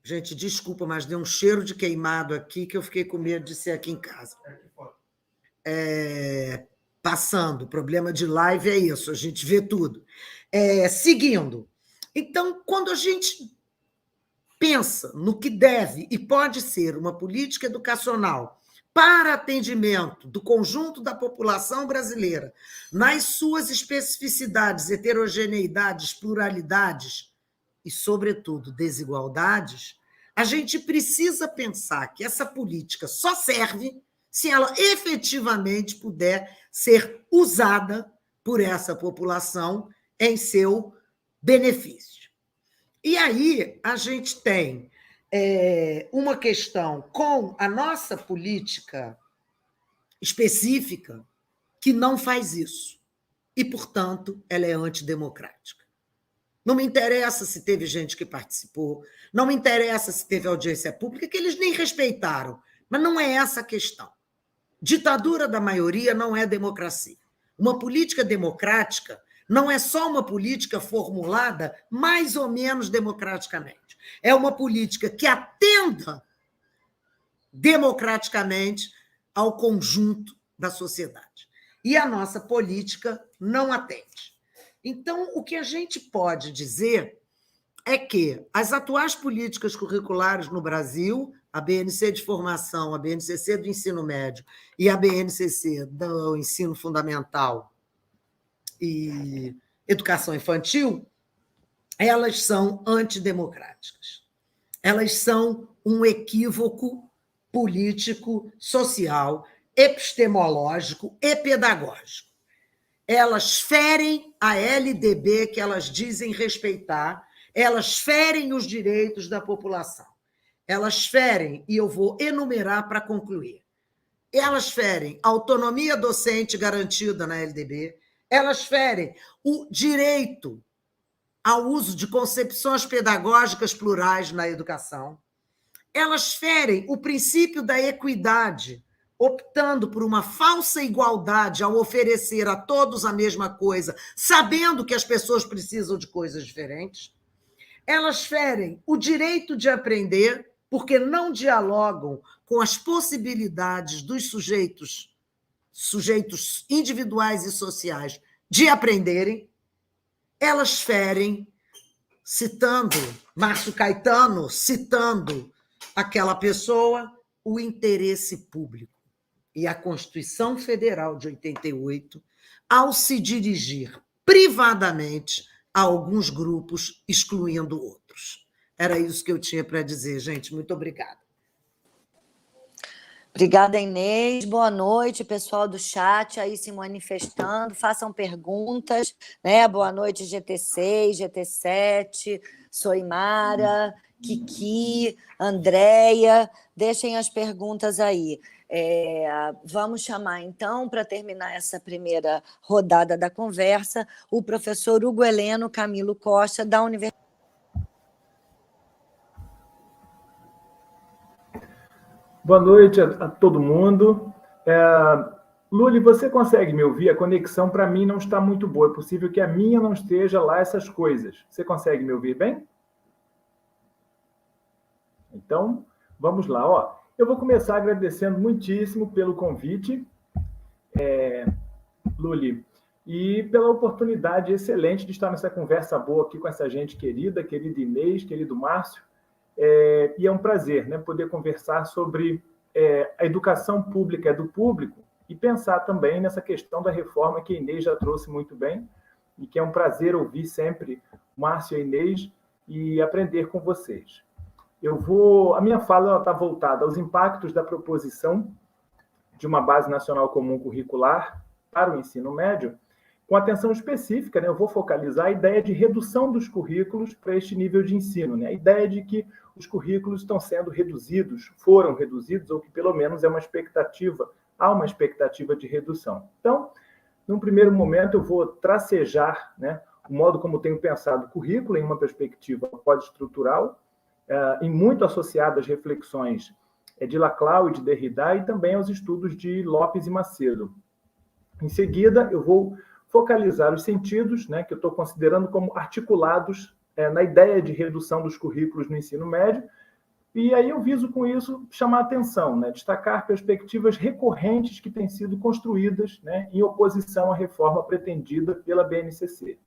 Gente, desculpa, mas deu um cheiro de queimado aqui que eu fiquei com medo de ser aqui em casa. Passando, o problema de live é isso, a gente vê tudo. Seguindo. Então, quando a gente pensa no que deve e pode ser uma política educacional para atendimento do conjunto da população brasileira, nas suas especificidades, heterogeneidades, pluralidades e, sobretudo, desigualdades, a gente precisa pensar que essa política só serve se ela efetivamente puder ser usada por essa população em seu benefício. E aí a gente tem uma questão com a nossa política específica que não faz isso. E, portanto, ela é antidemocrática. Não me interessa se teve gente que participou, não me interessa se teve audiência pública, que eles nem respeitaram, mas não é essa a questão. Ditadura da maioria não é democracia. Uma política democrática não é só uma política formulada mais ou menos democraticamente. É uma política que atenda democraticamente ao conjunto da sociedade. E a nossa política não atende. Então, o que a gente pode dizer é que as atuais políticas curriculares no Brasil, a BNC de formação, a BNCC do ensino médio e a BNCC do ensino fundamental e educação infantil, elas são antidemocráticas. Elas são um equívoco político, social, epistemológico e pedagógico. Elas ferem a LDB que elas dizem respeitar, elas ferem os direitos da população. Elas ferem, e eu vou enumerar para concluir, elas ferem a autonomia docente garantida na LDB, elas ferem o direito ao uso de concepções pedagógicas plurais na educação, elas ferem o princípio da equidade, optando por uma falsa igualdade ao oferecer a todos a mesma coisa, sabendo que as pessoas precisam de coisas diferentes. Elas ferem o direito de aprender, porque não dialogam com as possibilidades dos sujeitos individuais e sociais de aprenderem. Elas ferem citando Márcio Caetano, citando aquela pessoa, o interesse público. E a Constituição Federal de 88, ao se dirigir privadamente a alguns grupos, excluindo outros. Era isso que eu tinha para dizer, gente. Muito obrigada. Obrigada, Inês. Boa noite, pessoal do chat aí se manifestando. Façam perguntas, né? Boa noite, GT6, GT7, Soimara, Kiki, Andréia. Deixem as perguntas aí. Vamos chamar, então, para terminar essa primeira rodada da conversa, o professor Hugo Heleno Camilo Costa, da Universidade. Boa noite a todo mundo. Luli, você consegue me ouvir? A conexão para mim não está muito boa. É possível que a minha não esteja lá essas coisas. Você consegue me ouvir bem? Então, vamos lá. Eu vou começar agradecendo muitíssimo pelo convite, Luli, e pela oportunidade excelente de estar nessa conversa boa aqui com essa gente querida Inês, querido Márcio. E é um prazer, né, poder conversar sobre a educação pública do público e pensar também nessa questão da reforma que a Inês já trouxe muito bem e que é um prazer ouvir sempre Márcio e Inês e aprender com vocês. A minha fala está voltada aos impactos da proposição de uma base nacional comum curricular para o ensino médio, com atenção específica, né, eu vou focalizar a ideia de redução dos currículos para este nível de ensino, né, a ideia de que os currículos estão sendo reduzidos, foram reduzidos, ou que pelo menos há uma expectativa de redução. Então, num primeiro momento, eu vou tracejar, né, o modo como tenho pensado o currículo em uma perspectiva pós-estrutural, e muito associado às reflexões de Laclau e de Derrida, e também aos estudos de Lopes e Macedo. Em seguida, eu vou focalizar os sentidos, né, que eu estou considerando como articulados na ideia de redução dos currículos no ensino médio, e aí eu viso com isso chamar a atenção, né, destacar perspectivas recorrentes que têm sido construídas, né, em oposição à reforma pretendida pela BNCC.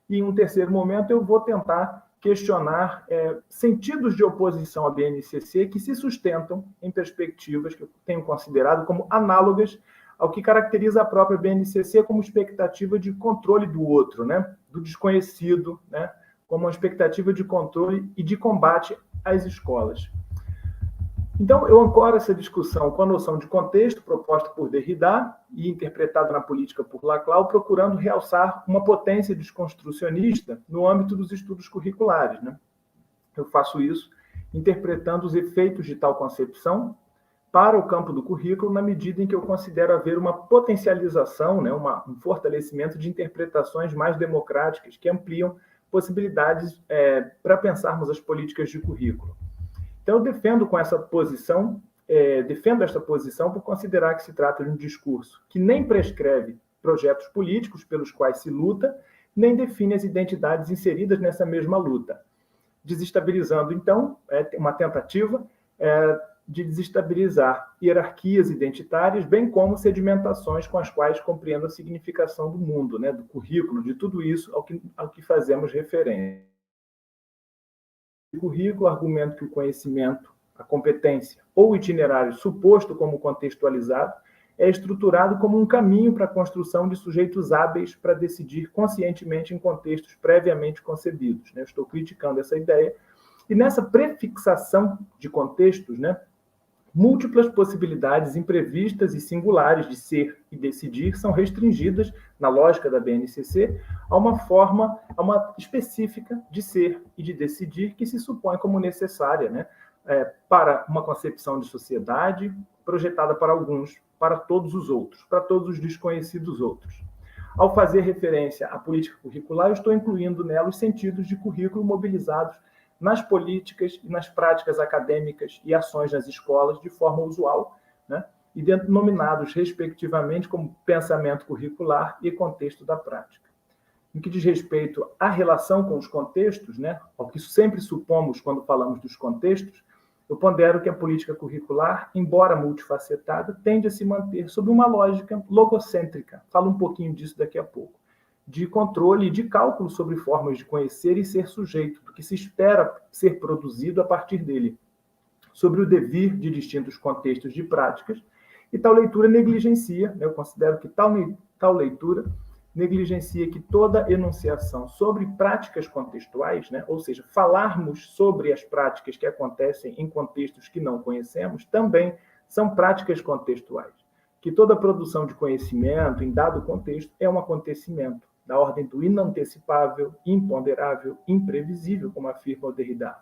E em um terceiro momento eu vou tentar questionar sentidos de oposição à BNCC que se sustentam em perspectivas que eu tenho considerado como análogas ao que caracteriza a própria BNCC como expectativa de controle do outro, né? Do desconhecido, né? Como uma expectativa de controle e de combate às escolas. Então, eu ancoro essa discussão com a noção de contexto proposta por Derrida e interpretada na política por Laclau, procurando realçar uma potência desconstrucionista no âmbito dos estudos curriculares, né? Eu faço isso interpretando os efeitos de tal concepção para o campo do currículo, na medida em que eu considero haver uma potencialização, né, um fortalecimento de interpretações mais democráticas que ampliam possibilidades para pensarmos as políticas de currículo. Então, eu defendo esta posição por considerar que se trata de um discurso que nem prescreve projetos políticos pelos quais se luta, nem define as identidades inseridas nessa mesma luta, desestabilizando, então, uma tentativa de desestabilizar hierarquias identitárias, bem como sedimentações com as quais compreendo a significação do mundo, né, do currículo, de tudo isso ao que fazemos referência. O currículo argumenta que o conhecimento, a competência ou o itinerário suposto como contextualizado é estruturado como um caminho para a construção de sujeitos hábeis para decidir conscientemente em contextos previamente concebidos, né? Eu estou criticando essa ideia. E nessa prefixação de contextos, né, múltiplas possibilidades imprevistas e singulares de ser e decidir são restringidas, na lógica da BNCC, a uma específica de ser e de decidir que se supõe como necessária, né, para uma concepção de sociedade projetada para alguns, para todos os outros, para todos os desconhecidos outros. Ao fazer referência à política curricular, eu estou incluindo nela os sentidos de currículo mobilizados nas políticas e nas práticas acadêmicas e ações nas escolas de forma usual, né? E denominados, respectivamente, como pensamento curricular e contexto da prática. No que diz respeito à relação com os contextos, né, ao que sempre supomos quando falamos dos contextos, eu pondero que a política curricular, embora multifacetada, tende a se manter sob uma lógica logocêntrica. Falo um pouquinho disso daqui a pouco. de controle e de cálculo sobre formas de conhecer e ser sujeito, do que se espera ser produzido a partir dele, sobre o devir de distintos contextos de práticas, e tal leitura negligencia, eu considero que tal leitura negligencia que toda enunciação sobre práticas contextuais, ou seja, falarmos sobre as práticas que acontecem em contextos que não conhecemos, também são práticas contextuais. Que toda produção de conhecimento em dado contexto é um acontecimento da ordem do inantecipável, imponderável, imprevisível, como afirma o Derrida.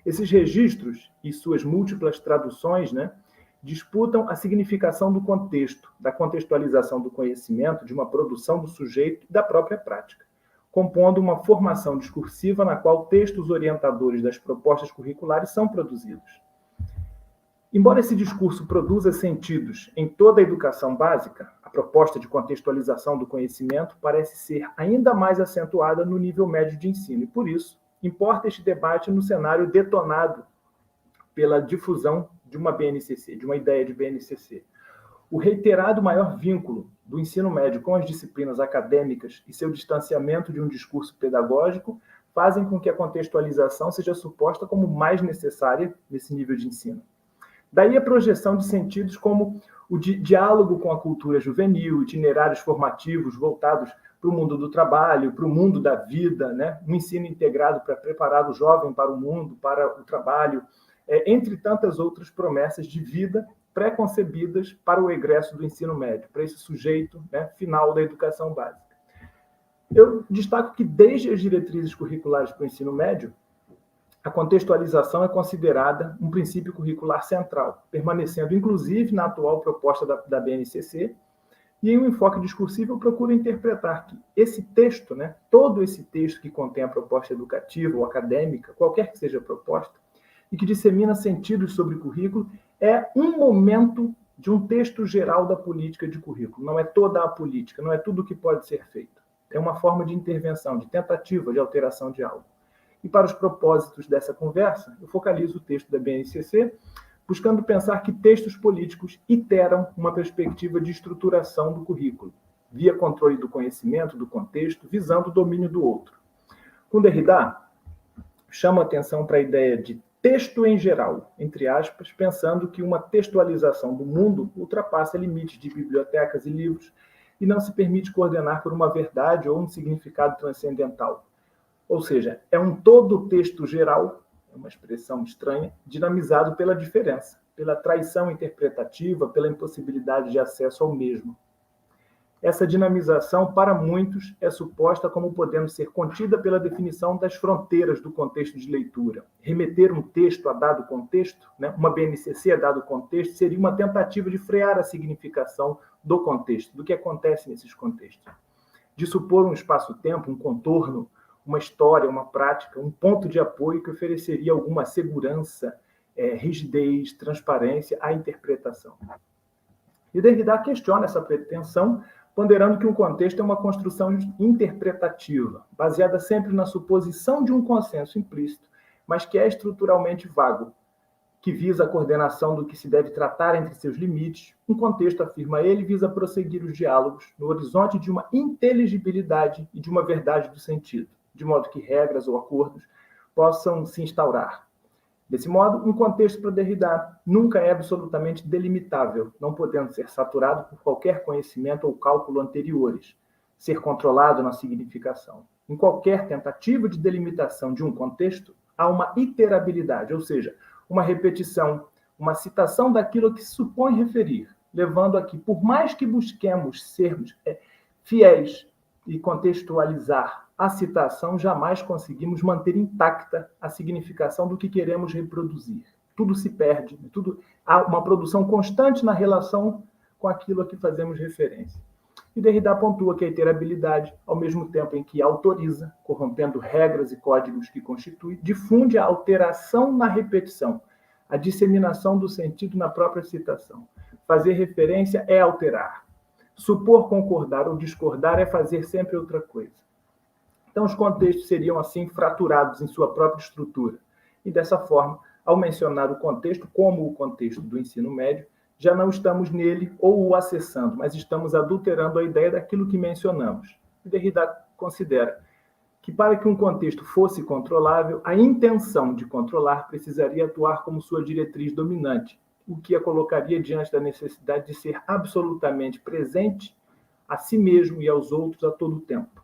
Esses registros e suas múltiplas traduções, disputam a significação do contexto, da contextualização do conhecimento, de uma produção do sujeito e da própria prática, compondo uma formação discursiva na qual textos orientadores das propostas curriculares são produzidos. Embora esse discurso produza sentidos em toda a educação básica, a proposta de contextualização do conhecimento parece ser ainda mais acentuada no nível médio de ensino, e por isso importa este debate no cenário detonado pela difusão de uma BNCC, de uma ideia de BNCC. O reiterado maior vínculo do ensino médio com as disciplinas acadêmicas e seu distanciamento de um discurso pedagógico fazem com que a contextualização seja suposta como mais necessária nesse nível de ensino. Daí a projeção de sentidos como o diálogo com a cultura juvenil, itinerários formativos voltados para o mundo do trabalho, para o mundo da vida, um ensino integrado para preparar o jovem para o mundo, para o trabalho, entre tantas outras promessas de vida pré-concebidas para o egresso do ensino médio, para esse sujeito final da educação básica. Eu destaco que desde as diretrizes curriculares para o ensino médio, a contextualização é considerada um princípio curricular central, permanecendo inclusive na atual proposta da BNCC, e em um enfoque discursivo eu procuro interpretar que esse texto, todo esse texto que contém a proposta educativa ou acadêmica, qualquer que seja a proposta, e que dissemina sentidos sobre currículo, é um momento de um texto geral da política de currículo. Não é toda a política, não é tudo o que pode ser feito. É uma forma de intervenção, de tentativa de alteração de algo. E para os propósitos dessa conversa, eu focalizo o texto da BNCC, buscando pensar que textos políticos iteram uma perspectiva de estruturação do currículo, via controle do conhecimento, do contexto, visando o domínio do outro. Com Derrida, chamo a atenção para a ideia de texto em geral, entre aspas, pensando que uma textualização do mundo ultrapassa limites de bibliotecas e livros e não se permite coordenar por uma verdade ou um significado transcendental. Ou seja, é um todo texto geral, é uma expressão estranha, dinamizado pela diferença, pela traição interpretativa, pela impossibilidade de acesso ao mesmo. Essa dinamização, para muitos, é suposta como podendo ser contida pela definição das fronteiras do contexto de leitura. Remeter um texto a dado contexto, uma BNCC a dado contexto, seria uma tentativa de frear a significação do contexto, do que acontece nesses contextos. De supor um espaço-tempo, um contorno, uma história, uma prática, um ponto de apoio que ofereceria alguma segurança, rigidez, transparência à interpretação. E Derrida questiona essa pretensão, ponderando que um contexto é uma construção interpretativa, baseada sempre na suposição de um consenso implícito, mas que é estruturalmente vago, que visa a coordenação do que se deve tratar entre seus limites. Um contexto, afirma ele, visa prosseguir os diálogos no horizonte de uma inteligibilidade e de uma verdade do sentido, de modo que regras ou acordos possam se instaurar. Desse modo, um contexto para Derrida nunca é absolutamente delimitável, não podendo ser saturado por qualquer conhecimento ou cálculo anteriores, ser controlado na significação. Em qualquer tentativa de delimitação de um contexto, há uma iterabilidade, ou seja, uma repetição, uma citação daquilo a que se supõe referir, levando a que, por mais que busquemos sermos fiéis e contextualizar a citação, jamais conseguimos manter intacta a significação do que queremos reproduzir. Tudo se perde, há uma produção constante na relação com aquilo a que fazemos referência. E Derrida pontua que a iterabilidade, ao mesmo tempo em que autoriza, corrompendo regras e códigos que constitui, difunde a alteração na repetição, a disseminação do sentido na própria citação. Fazer referência é alterar. Supor concordar ou discordar é fazer sempre outra coisa. Então, os contextos seriam, assim, fraturados em sua própria estrutura. E, dessa forma, ao mencionar o contexto como o contexto do ensino médio, já não estamos nele ou o acessando, mas estamos adulterando a ideia daquilo que mencionamos. Derrida considera que para que um contexto fosse controlável, a intenção de controlar precisaria atuar como sua diretriz dominante, o que a colocaria diante da necessidade de ser absolutamente presente a si mesmo e aos outros a todo tempo.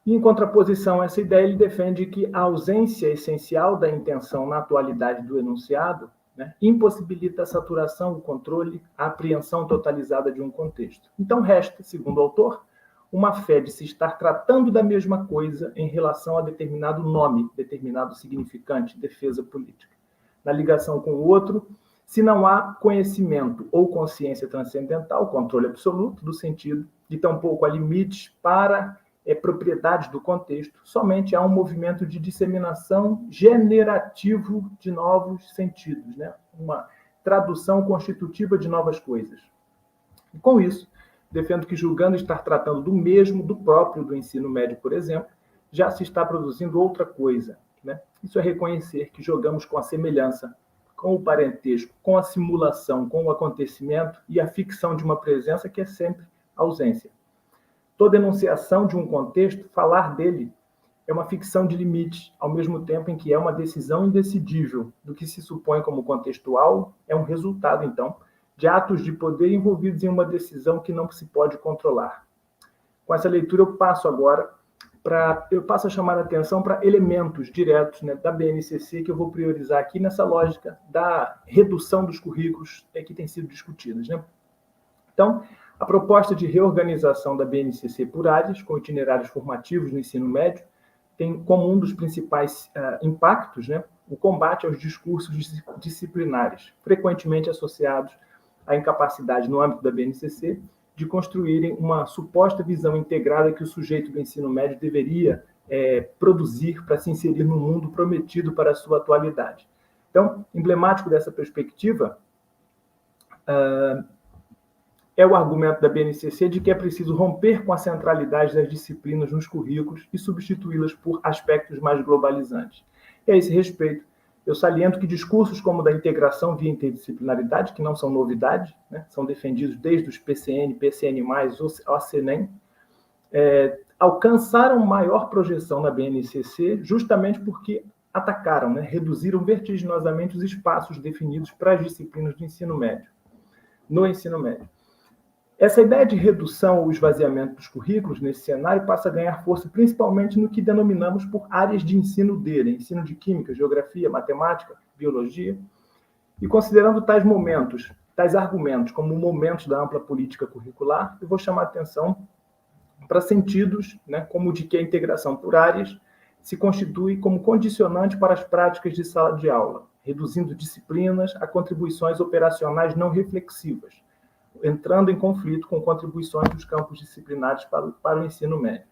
E, em contraposição a essa ideia, ele defende que a ausência essencial da intenção na atualidade do enunciado, né, impossibilita a saturação, o controle, a apreensão totalizada de um contexto. Então resta, segundo o autor, uma fé de se estar tratando da mesma coisa em relação a determinado nome, determinado significante, defesa política. Na ligação com o outro, se não há conhecimento ou consciência transcendental, controle absoluto do sentido, e tampouco há limites para propriedades do contexto, somente há um movimento de disseminação generativo de novos sentidos, né? Uma tradução constitutiva de novas coisas. E com isso, defendo que, julgando estar tratando do mesmo, do próprio do ensino médio, por exemplo, já se está produzindo outra coisa, né? Isso é reconhecer que jogamos com a semelhança, com o parentesco, com a simulação, com o acontecimento e a ficção de uma presença que é sempre ausência. Toda enunciação de um contexto, falar dele, é uma ficção de limites, ao mesmo tempo em que é uma decisão indecidível do que se supõe como contextual, é um resultado, então, de atos de poder envolvidos em uma decisão que não se pode controlar. Com essa leitura, eu passo a chamar a atenção para elementos diretos, né, da BNCC, que eu vou priorizar aqui nessa lógica da redução dos currículos que têm sido discutidas, né? Então, a proposta de reorganização da BNCC por áreas, com itinerários formativos no ensino médio, tem como um dos principais impactos, né, o combate aos discursos disciplinares, frequentemente associados à incapacidade no âmbito da BNCC de construírem uma suposta visão integrada que o sujeito do ensino médio deveria produzir para se inserir no mundo prometido para a sua atualidade. Então, emblemático dessa perspectiva, é o argumento da BNCC de que é preciso romper com a centralidade das disciplinas nos currículos e substituí-las por aspectos mais globalizantes. E a esse respeito, eu saliento que discursos como o da integração via interdisciplinaridade, que não são novidade, né, são defendidos desde os PCN, PCN+, OCNEM, alcançaram maior projeção na BNCC justamente porque atacaram, né, reduziram vertiginosamente os espaços definidos para as disciplinas do ensino médio, no ensino médio. Essa ideia de redução ou esvaziamento dos currículos nesse cenário passa a ganhar força principalmente no que denominamos por áreas de ensino dele, ensino de química, geografia, matemática, biologia. E considerando tais argumentos como momentos da ampla política curricular, eu vou chamar a atenção para sentidos, né, como o de que a integração por áreas se constitui como condicionante para as práticas de sala de aula, reduzindo disciplinas a contribuições operacionais não reflexivas, entrando em conflito com contribuições dos campos disciplinares para o ensino médio.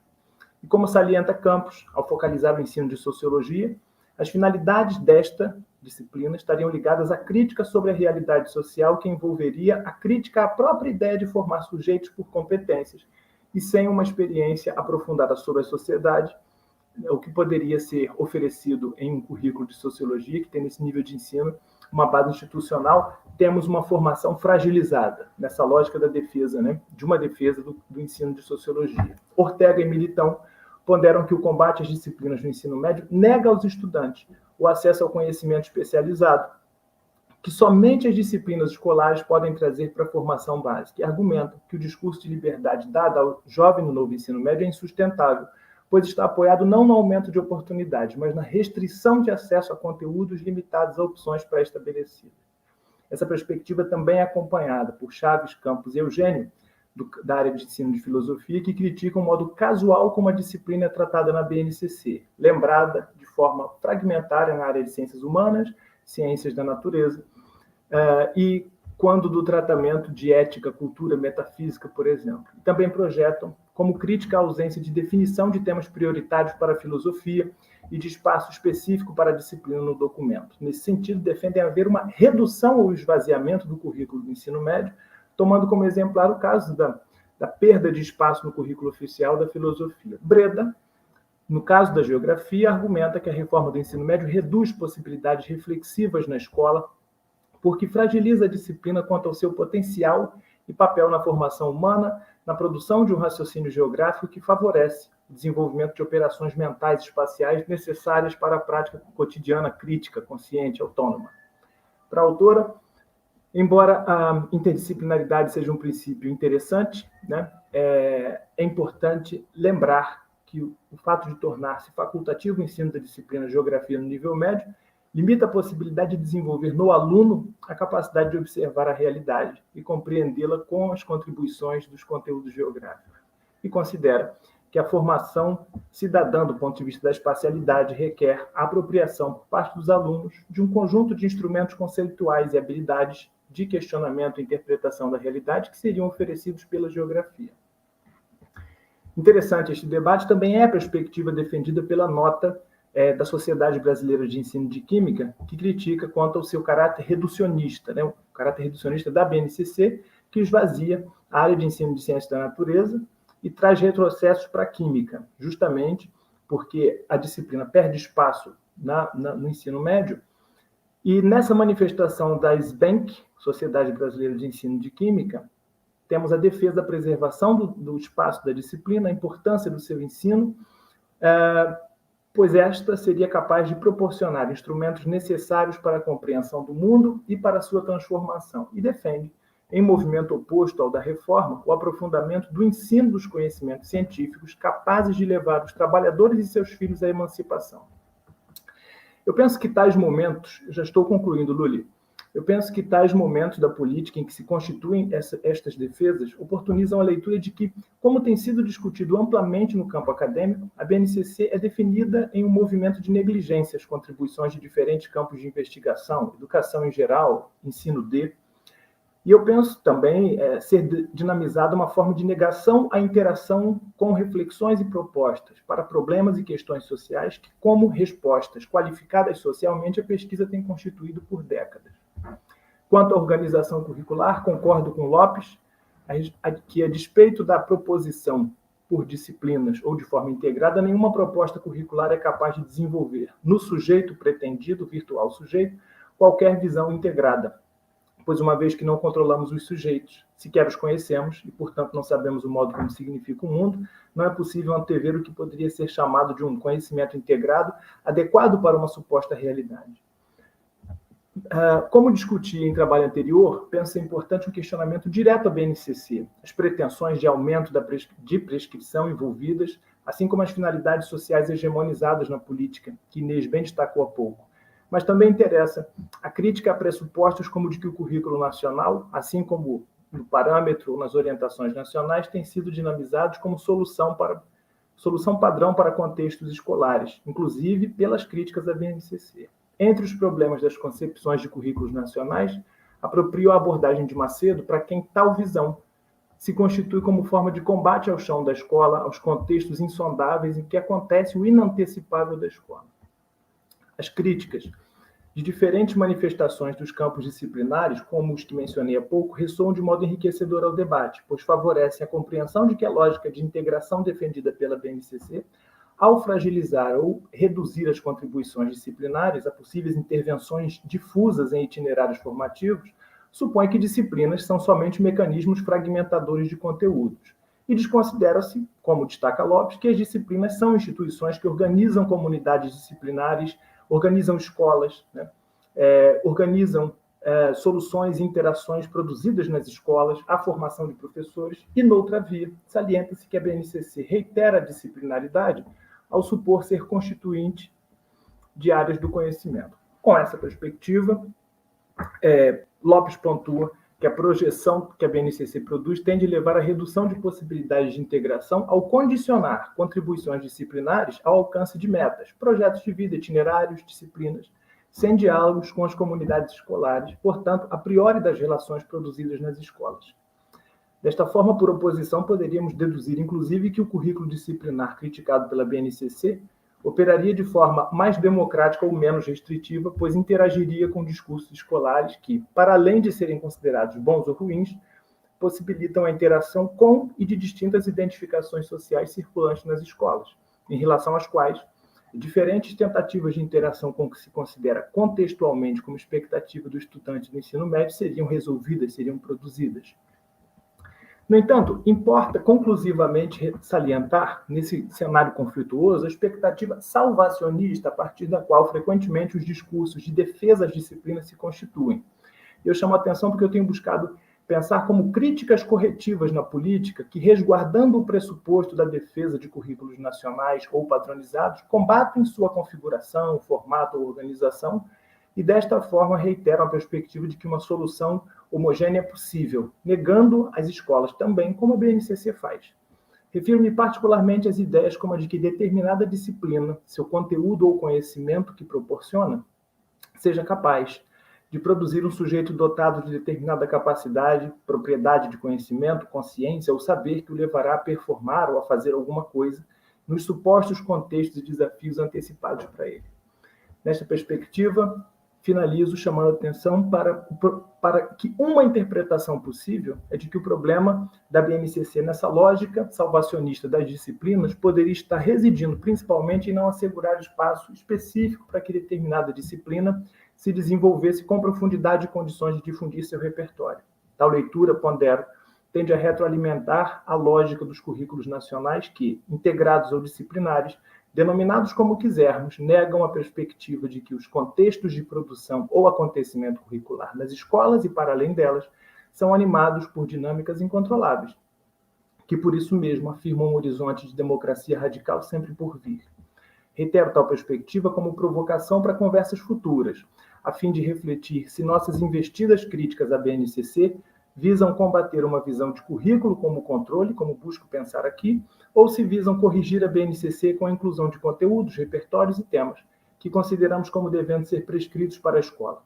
E como salienta Campos, ao focalizar o ensino de sociologia, as finalidades desta disciplina estariam ligadas à crítica sobre a realidade social, que envolveria a crítica à própria ideia de formar sujeitos por competências, e sem uma experiência aprofundada sobre a sociedade, o que poderia ser oferecido em um currículo de sociologia, que tem nesse nível de ensino uma base institucional, temos uma formação fragilizada, nessa lógica da defesa, né, de uma defesa do ensino de sociologia. Ortega e Militão ponderam que o combate às disciplinas do ensino médio nega aos estudantes o acesso ao conhecimento especializado, que somente as disciplinas escolares podem trazer para a formação básica, e argumentam que o discurso de liberdade dado ao jovem no novo ensino médio é insustentável, pois está apoiado não no aumento de oportunidades, mas na restrição de acesso a conteúdos limitados a opções pré-estabelecidas. Essa perspectiva também é acompanhada por Chaves, Campos e Eugênio, da área de ensino de filosofia, que criticam o modo casual como a disciplina é tratada na BNCC, lembrada de forma fragmentária na área de ciências humanas, ciências da natureza, e quando do tratamento de ética, cultura, metafísica, por exemplo. Também projetam como crítica a ausência de definição de temas prioritários para a filosofia e de espaço específico para a disciplina no documento. Nesse sentido, defendem haver uma redução ou esvaziamento do currículo do ensino médio, tomando como exemplar o caso da perda de espaço no currículo oficial da filosofia. Breda, no caso da geografia, argumenta que a reforma do ensino médio reduz possibilidades reflexivas na escola, porque fragiliza a disciplina quanto ao seu potencial e papel na formação humana, na produção de um raciocínio geográfico que favorece o desenvolvimento de operações mentais e espaciais necessárias para a prática cotidiana crítica, consciente, autônoma. Para a autora, embora a interdisciplinaridade seja um princípio interessante, né, é importante lembrar que o fato de tornar-se facultativo o ensino da disciplina Geografia no nível médio limita a possibilidade de desenvolver no aluno a capacidade de observar a realidade e compreendê-la com as contribuições dos conteúdos geográficos. E considera que a formação cidadã do ponto de vista da espacialidade requer a apropriação por parte dos alunos de um conjunto de instrumentos conceituais e habilidades de questionamento e interpretação da realidade que seriam oferecidos pela geografia. Interessante este debate também é a perspectiva defendida pela nota da Sociedade Brasileira de Ensino de Química, que critica quanto ao seu caráter reducionista, né? O caráter reducionista da BNCC, que esvazia a área de ensino de ciência da natureza e traz retrocessos para a química, justamente porque a disciplina perde espaço no ensino médio. E nessa manifestação da SBENQ, Sociedade Brasileira de Ensino de Química, temos a defesa da preservação do espaço da disciplina, a importância do seu ensino, pois esta seria capaz de proporcionar instrumentos necessários para a compreensão do mundo e para a sua transformação. E defende, em movimento oposto ao da reforma, o aprofundamento do ensino dos conhecimentos científicos capazes de levar os trabalhadores e seus filhos à emancipação. Eu penso que tais momentos, já estou concluindo, Luli, eu penso que tais momentos da política em que se constituem estas defesas oportunizam a leitura de que, como tem sido discutido amplamente no campo acadêmico, a BNCC é definida em um movimento de negligência às contribuições de diferentes campos de investigação, educação em geral, ensino e eu penso também ser dinamizada uma forma de negação à interação com reflexões e propostas para problemas e questões sociais que, como respostas qualificadas socialmente, a pesquisa tem constituído por décadas. Quanto à organização curricular, concordo com Lopes que, a despeito da proposição por disciplinas ou de forma integrada, nenhuma proposta curricular é capaz de desenvolver no sujeito pretendido, virtual sujeito, qualquer visão integrada, pois uma vez que não controlamos os sujeitos, sequer os conhecemos e, portanto, não sabemos o modo como significa o mundo, não é possível antever o que poderia ser chamado de um conhecimento integrado adequado para uma suposta realidade. Como discuti em trabalho anterior, penso ser importante um questionamento direto à BNCC, as pretensões de aumento de prescrição envolvidas, assim como as finalidades sociais hegemonizadas na política, que Inês bem destacou há pouco. Mas também interessa a crítica a pressupostos como de que o currículo nacional, assim como no parâmetro ou nas orientações nacionais, tem sido dinamizados como solução padrão para contextos escolares, inclusive pelas críticas à BNCC. Entre os problemas das concepções de currículos nacionais, aproprio a abordagem de Macedo para quem tal visão se constitui como forma de combate ao chão da escola, aos contextos insondáveis em que acontece o inantecipável da escola. As críticas de diferentes manifestações dos campos disciplinares, como os que mencionei há pouco, ressoam de modo enriquecedor ao debate, pois favorecem a compreensão de que a lógica de integração defendida pela BNCC, ao fragilizar ou reduzir as contribuições disciplinares a possíveis intervenções difusas em itinerários formativos, supõe que disciplinas são somente mecanismos fragmentadores de conteúdos. E desconsidera-se, como destaca Lopes, que as disciplinas são instituições que organizam comunidades disciplinares, organizam escolas, né? Organizam soluções e interações produzidas nas escolas, a formação de professores, e, noutra via, salienta-se que a BNCC reitera a disciplinaridade ao supor ser constituinte de áreas do conhecimento. Com essa perspectiva, Lopes pontua que a projeção que a BNCC produz tende a levar à redução de possibilidades de integração ao condicionar contribuições disciplinares ao alcance de metas, projetos de vida, itinerários, disciplinas, sem diálogos com as comunidades escolares, portanto, a priori das relações produzidas nas escolas. Desta forma, por oposição, poderíamos deduzir, inclusive, que o currículo disciplinar criticado pela BNCC operaria de forma mais democrática ou menos restritiva, pois interagiria com discursos escolares que, para além de serem considerados bons ou ruins, possibilitam a interação com e de distintas identificações sociais circulantes nas escolas, em relação às quais diferentes tentativas de interação com o que se considera contextualmente como expectativa do estudante do ensino médio seriam resolvidas, seriam produzidas. No entanto, importa conclusivamente salientar, nesse cenário conflituoso, a expectativa salvacionista a partir da qual frequentemente os discursos de defesa às disciplinas se constituem. Eu chamo a atenção porque eu tenho buscado pensar como críticas corretivas na política que, resguardando o pressuposto da defesa de currículos nacionais ou padronizados, combatem sua configuração, formato ou organização e, desta forma, reiteram a perspectiva de que uma solução homogênea é possível, negando as escolas também, como a BNCC faz. Refiro-me particularmente às ideias como a de que determinada disciplina, seu conteúdo ou conhecimento que proporciona, seja capaz de produzir um sujeito dotado de determinada capacidade, propriedade de conhecimento, consciência ou saber que o levará a performar ou a fazer alguma coisa nos supostos contextos e desafios antecipados para ele. Nesta perspectiva, finalizo chamando a atenção para que uma interpretação possível é de que o problema da BNCC nessa lógica salvacionista das disciplinas poderia estar residindo principalmente em não assegurar espaço específico para que determinada disciplina se desenvolvesse com profundidade e condições de difundir seu repertório. Tal leitura, pondero, tende a retroalimentar a lógica dos currículos nacionais que, integrados ou disciplinares, denominados como quisermos, negam a perspectiva de que os contextos de produção ou acontecimento curricular nas escolas e para além delas são animados por dinâmicas incontroláveis, que por isso mesmo afirmam um horizonte de democracia radical sempre por vir. Reitero tal perspectiva como provocação para conversas futuras, a fim de refletir se nossas investidas críticas à BNCC visam combater uma visão de currículo como controle, como busco pensar aqui, ou se visam corrigir a BNCC com a inclusão de conteúdos, repertórios e temas que consideramos como devendo ser prescritos para a escola.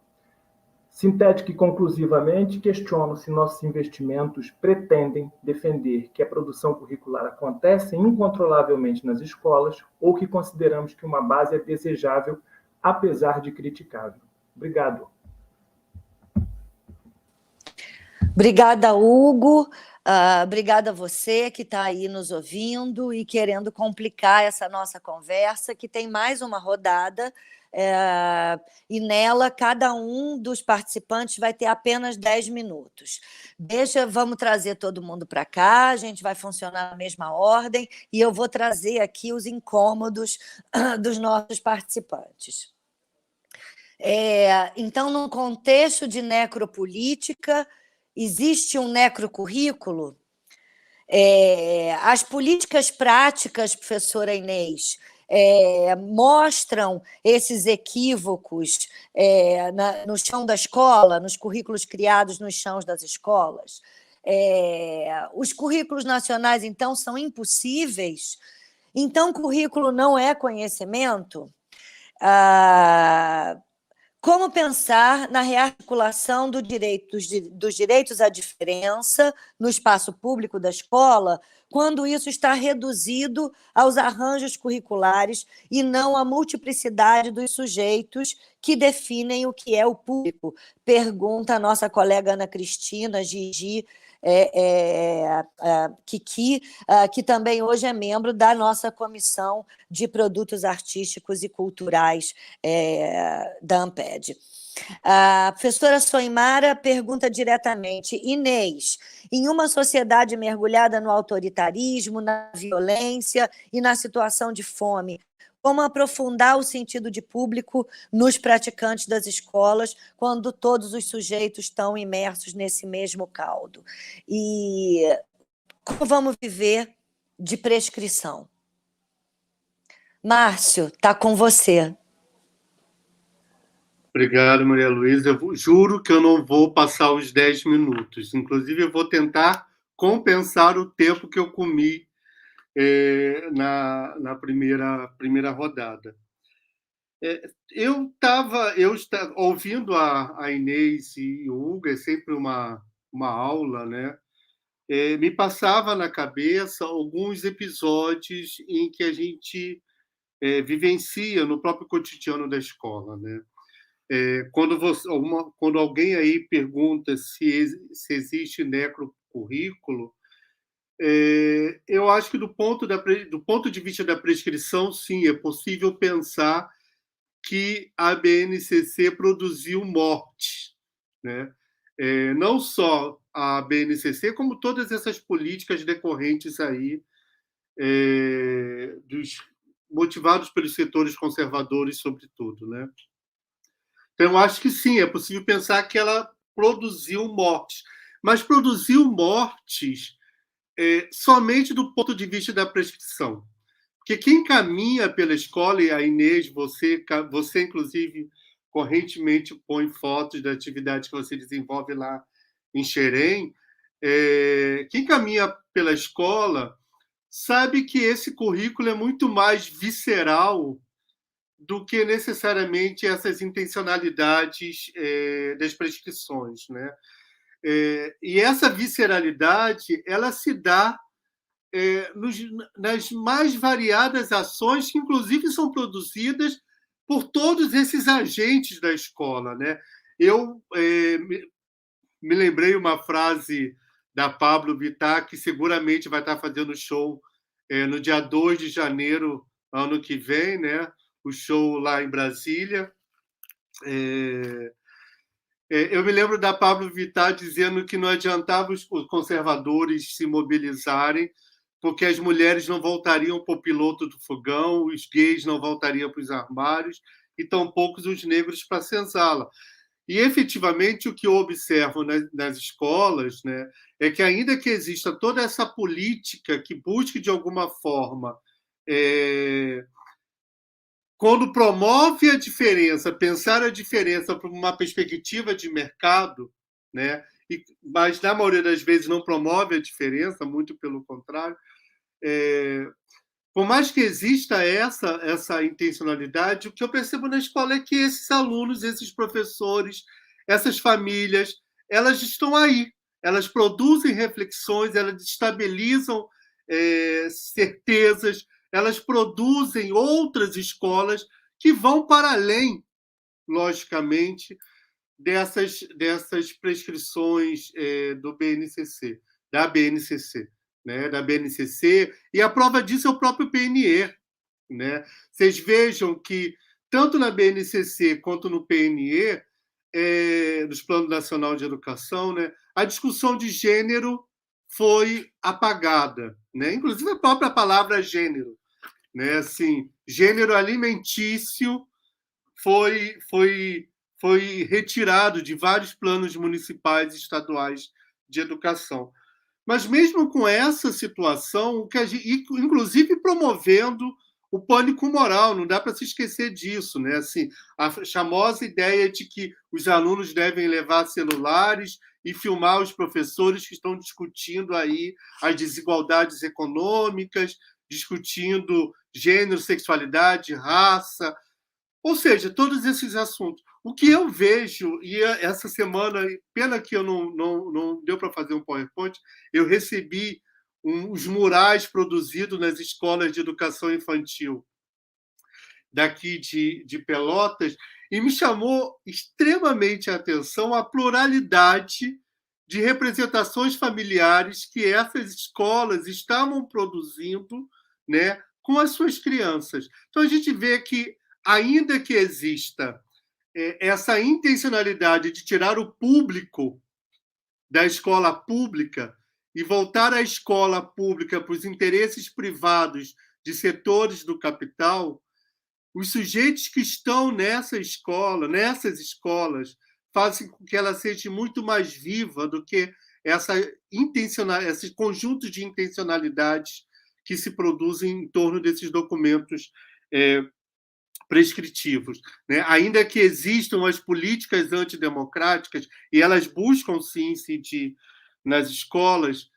Sintética e conclusivamente, questiono se nossos investimentos pretendem defender que a produção curricular acontece incontrolavelmente nas escolas ou que consideramos que uma base é desejável, apesar de criticável. Obrigado. Obrigada, Hugo. Obrigada a você que está aí nos ouvindo e querendo complicar essa nossa conversa, que tem mais uma rodada, e nela cada um dos participantes vai ter apenas 10 minutos. Vamos trazer todo mundo para cá, a gente vai funcionar na mesma ordem e eu vou trazer aqui os incômodos dos nossos participantes. Então, num contexto de necropolítica, existe um necrocurrículo? As políticas práticas, professora Inês, mostram esses equívocos no chão da escola, nos currículos criados nos chãos das escolas. Os currículos nacionais, então, são impossíveis? Então, currículo não é conhecimento? Como pensar na rearticulação dos direitos à diferença no espaço público da escola, quando isso está reduzido aos arranjos curriculares e não à multiplicidade dos sujeitos que definem o que é o público? Pergunta a nossa colega Ana Cristina, Gigi, Kiki, que também hoje é membro da nossa Comissão de Produtos Artísticos e Culturais da ANPED. A professora Soimara pergunta diretamente: Inês, em uma sociedade mergulhada no autoritarismo, na violência e na situação de fome, como aprofundar o sentido de público nos praticantes das escolas quando todos os sujeitos estão imersos nesse mesmo caldo? E como vamos viver de prescrição? Márcio, está com você. Obrigado, Maria Luísa. Eu juro que eu não vou passar os 10 minutos. Inclusive, eu vou tentar compensar o tempo que eu comi na primeira rodada. Eu estava ouvindo a Inês e o Hugo, é sempre uma aula, né? Me passava na cabeça alguns episódios em que a gente vivencia no próprio cotidiano da escola, né? Quando alguém aí pergunta se existe necrocurrículo, eu acho que do ponto de vista da prescrição, sim, é possível pensar que a BNCC produziu morte, né? não só a BNCC, como todas essas políticas decorrentes aí, motivados pelos setores conservadores, sobretudo, né? Então, eu acho que sim, é possível pensar que ela produziu mortes, mas produziu mortes somente do ponto de vista da prescrição. Porque quem caminha pela escola, e a Inês, você inclusive, correntemente põe fotos da atividade que você desenvolve lá em Xerém, quem caminha pela escola sabe que esse currículo é muito mais visceral do que necessariamente essas intencionalidades das prescrições, né? E essa visceralidade, ela se dá nas mais variadas ações que, inclusive, são produzidas por todos esses agentes da escola, né? Eu me lembrei uma frase da Pablo Vittar, que seguramente vai estar fazendo show no dia 2 de janeiro, ano que vem, né? O show lá em Brasília. Eu me lembro da Pablo Vittar dizendo que não adiantava os conservadores se mobilizarem, porque as mulheres não voltariam para o piloto do fogão, os gays não voltariam para os armários, e tampouco os negros para a senzala. E, efetivamente, o que eu observo nas escolas, né, é que, ainda que exista toda essa política que busque, de alguma forma, quando promove a diferença, pensar a diferença por uma perspectiva de mercado, né, mas, na maioria das vezes, não promove a diferença, muito pelo contrário, por mais que exista essa intencionalidade, o que eu percebo na escola é que esses alunos, esses professores, essas famílias, elas estão aí, elas produzem reflexões, elas estabilizam certezas, elas produzem outras escolas que vão para além, logicamente, dessas prescrições da BNCC. Né, da BNCC, e a prova disso é o próprio PNE. Né? Vocês vejam que, tanto na BNCC quanto no PNE, dos Planos Nacional de Educação, né, a discussão de gênero foi apagada. Né? Inclusive, a própria palavra gênero. Né? Assim, gênero alimentício foi retirado de vários planos municipais e estaduais de educação. Mas, mesmo com essa situação, inclusive promovendo o pânico moral, não dá para se esquecer disso, né? Assim, a famosa ideia de que os alunos devem levar celulares e filmar os professores que estão discutindo aí as desigualdades econômicas, discutindo gênero, sexualidade, raça, ou seja, todos esses assuntos. O que eu vejo, e essa semana, pena que eu não deu para fazer um PowerPoint, eu recebi os murais produzidos nas escolas de educação infantil daqui de Pelotas, e me chamou extremamente a atenção a pluralidade de representações familiares que essas escolas estavam produzindo, né, com as suas crianças. Então, a gente vê que, ainda que exista essa intencionalidade de tirar o público da escola pública e voltar a escola pública para os interesses privados de setores do capital, os sujeitos que estão nessas escolas, fazem com que ela seja muito mais viva do que esse conjunto de intencionalidades que se produzem em torno desses documentos prescritivos. Né? Ainda que existam as políticas antidemocráticas, e elas buscam se incidir nas escolas,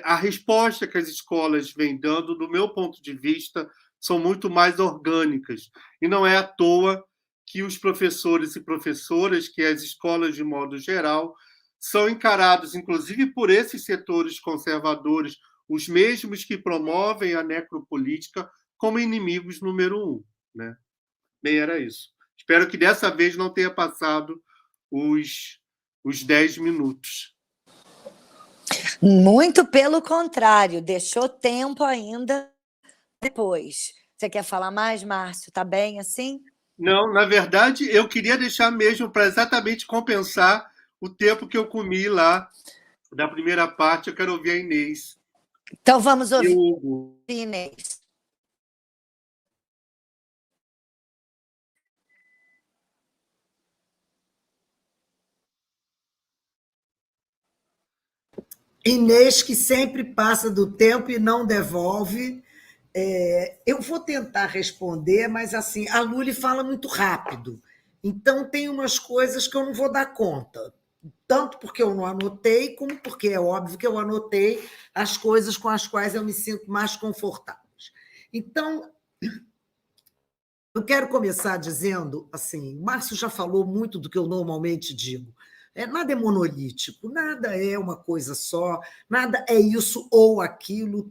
a resposta que as escolas vêm dando, do meu ponto de vista, são muito mais orgânicas. E não é à toa que os professores e professoras, que as escolas, de modo geral, são encarados, inclusive por esses setores conservadores, os mesmos que promovem a necropolítica, como inimigos número 1. Né? Bem, era isso. Espero que dessa vez não tenha passado os 10 minutos. Muito pelo contrário, deixou tempo ainda depois. Você quer falar mais, Márcio? Tá bem assim? Não, na verdade, eu queria deixar mesmo para exatamente compensar o tempo que eu comi lá, da primeira parte, eu quero ouvir a Inês. Então vamos E ouvir, o Hugo. Inês. Inês, que sempre passa do tempo e não devolve. Eu vou tentar responder, mas assim, a Luli fala muito rápido. Então, tem umas coisas que eu não vou dar conta. Tanto porque eu não anotei, como porque é óbvio que eu anotei as coisas com as quais eu me sinto mais confortável. Então, eu quero começar dizendo, assim, o Márcio já falou muito do que eu normalmente digo. Nada é monolítico, nada é uma coisa só, nada é isso ou aquilo,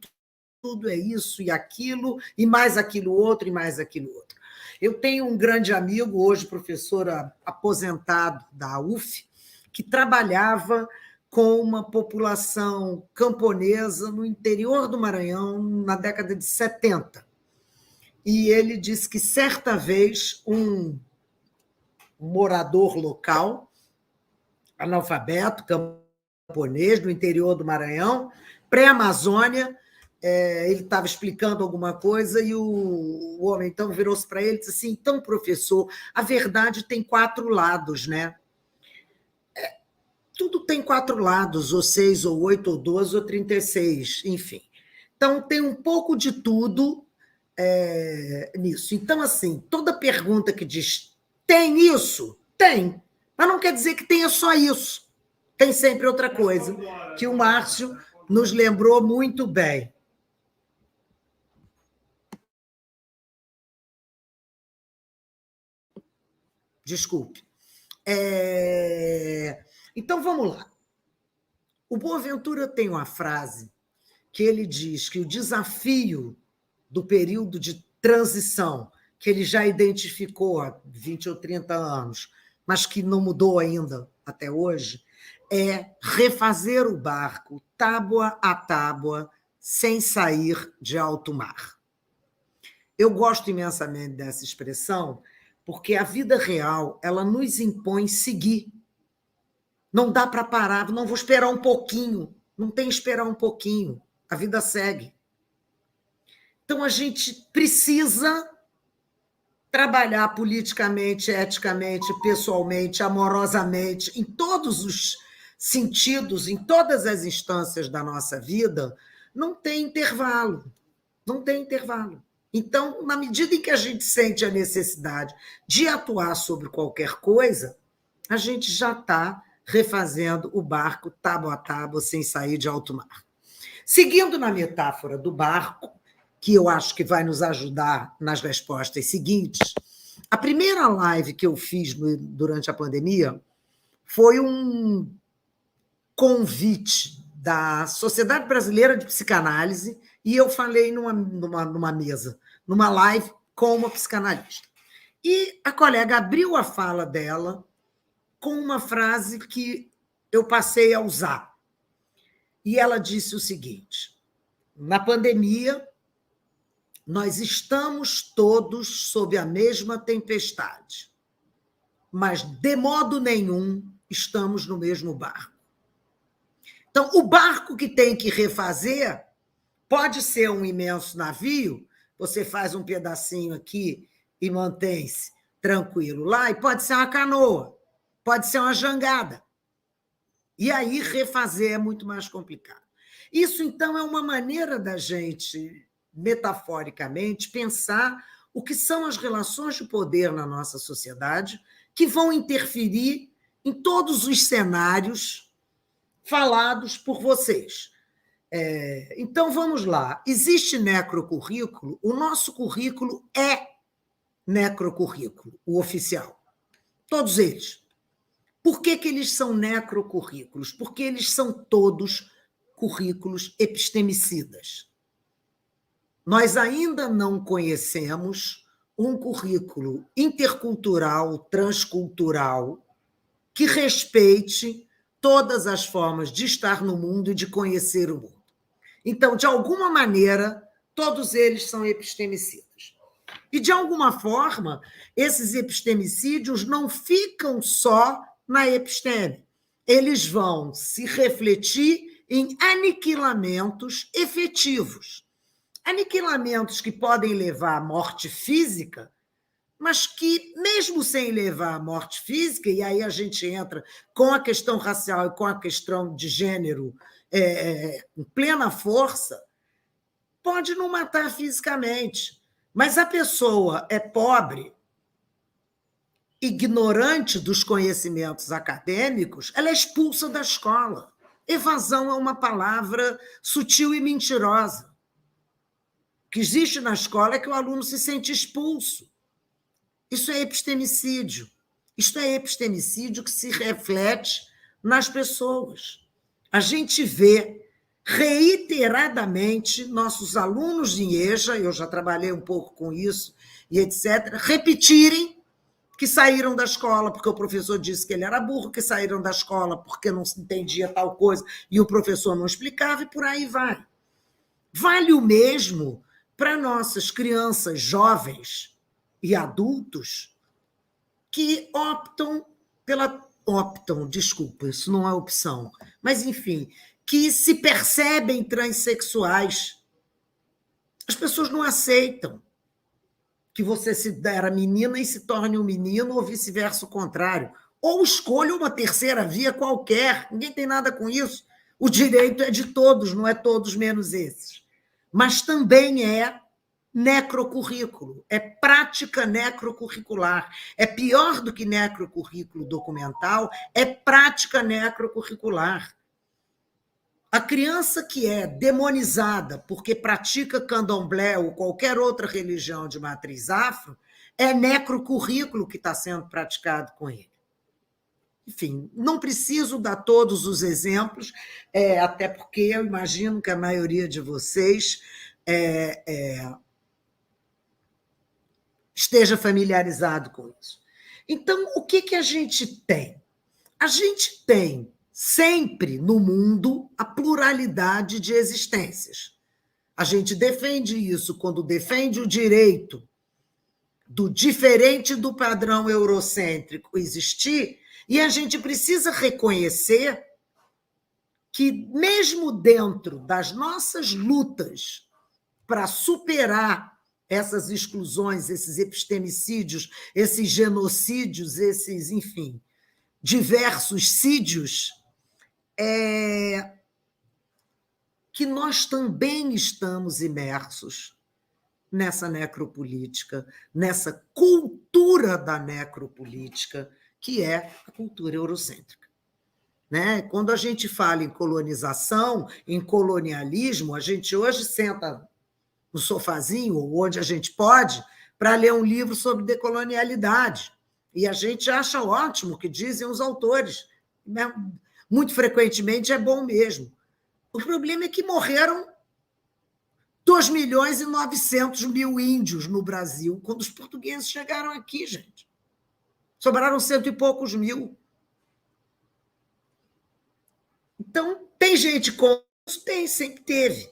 tudo é isso e aquilo, e mais aquilo outro, e mais aquilo outro. Eu tenho um grande amigo, hoje professor aposentado da UF, que trabalhava com uma população camponesa no interior do Maranhão na década de 70. E ele disse que, certa vez, um morador local, analfabeto, camponês, do interior do Maranhão, pré-Amazônia, ele estava explicando alguma coisa e o homem então virou-se para ele e disse assim: então, professor, a verdade tem 4 lados, né? Tudo tem 4 lados, ou 6, ou 8, ou 12, ou 36, enfim. Então, tem um pouco de tudo nisso. Então, assim, toda pergunta que diz tem isso? Tem. Mas não quer dizer que tenha só isso. Tem sempre outra coisa, que o Márcio nos lembrou muito bem. Desculpe. Então, vamos lá. O Boaventura tem uma frase que ele diz que o desafio do período de transição, que ele já identificou há 20 ou 30 anos, mas que não mudou ainda até hoje, é refazer o barco tábua a tábua, sem sair de alto mar. Eu gosto imensamente dessa expressão, porque a vida real, ela nos impõe seguir. Não dá para parar, não vou esperar um pouquinho, não tem esperar um pouquinho, a vida segue. Então, a gente precisa trabalhar politicamente, eticamente, pessoalmente, amorosamente, em todos os sentidos, em todas as instâncias da nossa vida, não tem intervalo. Não tem intervalo. Então, na medida em que a gente sente a necessidade de atuar sobre qualquer coisa, a gente já está refazendo o barco tábua a tábua, sem sair de alto mar. Seguindo na metáfora do barco, que eu acho que vai nos ajudar nas respostas seguintes, a primeira live que eu fiz durante a pandemia foi um convite da Sociedade Brasileira de Psicanálise, e eu falei numa mesa, numa live com uma psicanalista. E a colega abriu a fala dela com uma frase que eu passei a usar. E ela disse o seguinte: na pandemia, nós estamos todos sob a mesma tempestade, mas de modo nenhum estamos no mesmo barco. Então, o barco que tem que refazer pode ser um imenso navio, você faz um pedacinho aqui e mantém-se tranquilo lá, e pode ser uma canoa, pode ser uma jangada. E aí refazer é muito mais complicado. Isso, então, é uma maneira da gente, metaforicamente, pensar o que são as relações de poder na nossa sociedade, que vão interferir em todos os cenários falados por vocês. Então, vamos lá. Existe necrocurrículo? O nosso currículo é necrocurrículo, o oficial. Todos eles. Por que eles são necrocurrículos? Porque eles são todos currículos epistemicidas. Nós ainda não conhecemos um currículo intercultural, transcultural, que respeite todas as formas de estar no mundo e de conhecer o mundo. Então, de alguma maneira, todos eles são epistemicidas. E, de alguma forma, esses epistemicídios não ficam só na episteme. eles vão se refletir em aniquilamentos efetivos. Aniquilamentos que podem levar à morte física, mas que, mesmo sem levar à morte física, e aí a gente entra com a questão racial e com a questão de gênero em plena força, pode não matar fisicamente, mas a pessoa é pobre, ignorante dos conhecimentos acadêmicos, ela é expulsa da escola. Evasão é uma palavra sutil e mentirosa. O que existe na escola é que o aluno se sente expulso. Isso é epistemicídio. Isto é epistemicídio que se reflete nas pessoas. A gente vê reiteradamente nossos alunos de EJA, eu já trabalhei um pouco com isso, e etc., repetirem que saíram da escola porque o professor disse que ele era burro, que saíram da escola porque não se entendia tal coisa e o professor não explicava, e por aí vai. Vale o mesmo para nossas crianças, jovens e adultos que desculpa, isso não é opção, mas, enfim, que se percebem transexuais. As pessoas não aceitam que você era menina e se torne um menino, ou vice-versa, o contrário. Ou escolha uma terceira via qualquer, ninguém tem nada com isso. O direito é de todos, não é todos menos esses. Mas também é necrocurrículo, é prática necrocurricular. É pior do que necrocurrículo documental, é prática necrocurricular. A criança que é demonizada porque pratica candomblé ou qualquer outra religião de matriz afro, é necrocurrículo que está sendo praticado com ele. Enfim, não preciso dar todos os exemplos, até porque eu imagino que a maioria de vocês esteja familiarizado com isso. Então, o que a gente tem? A gente tem sempre no mundo a pluralidade de existências. A gente defende isso quando defende o direito do diferente do padrão eurocêntrico existir, e a gente precisa reconhecer que, mesmo dentro das nossas lutas para superar essas exclusões, esses epistemicídios, esses genocídios, esses, enfim, diversos sídios, que nós também estamos imersos nessa necropolítica, nessa cultura da necropolítica, que é a cultura eurocêntrica. Né? Quando a gente fala em colonização, em colonialismo, a gente hoje senta no sofazinho, ou onde a gente pode, para ler um livro sobre decolonialidade. E a gente acha ótimo o que dizem os autores. Muito frequentemente é bom mesmo. O problema é que morreram 2.900.000 índios no Brasil quando os portugueses chegaram aqui, gente. Sobraram 100 e poucos mil. Então, tem gente com isso? Tem, sempre teve.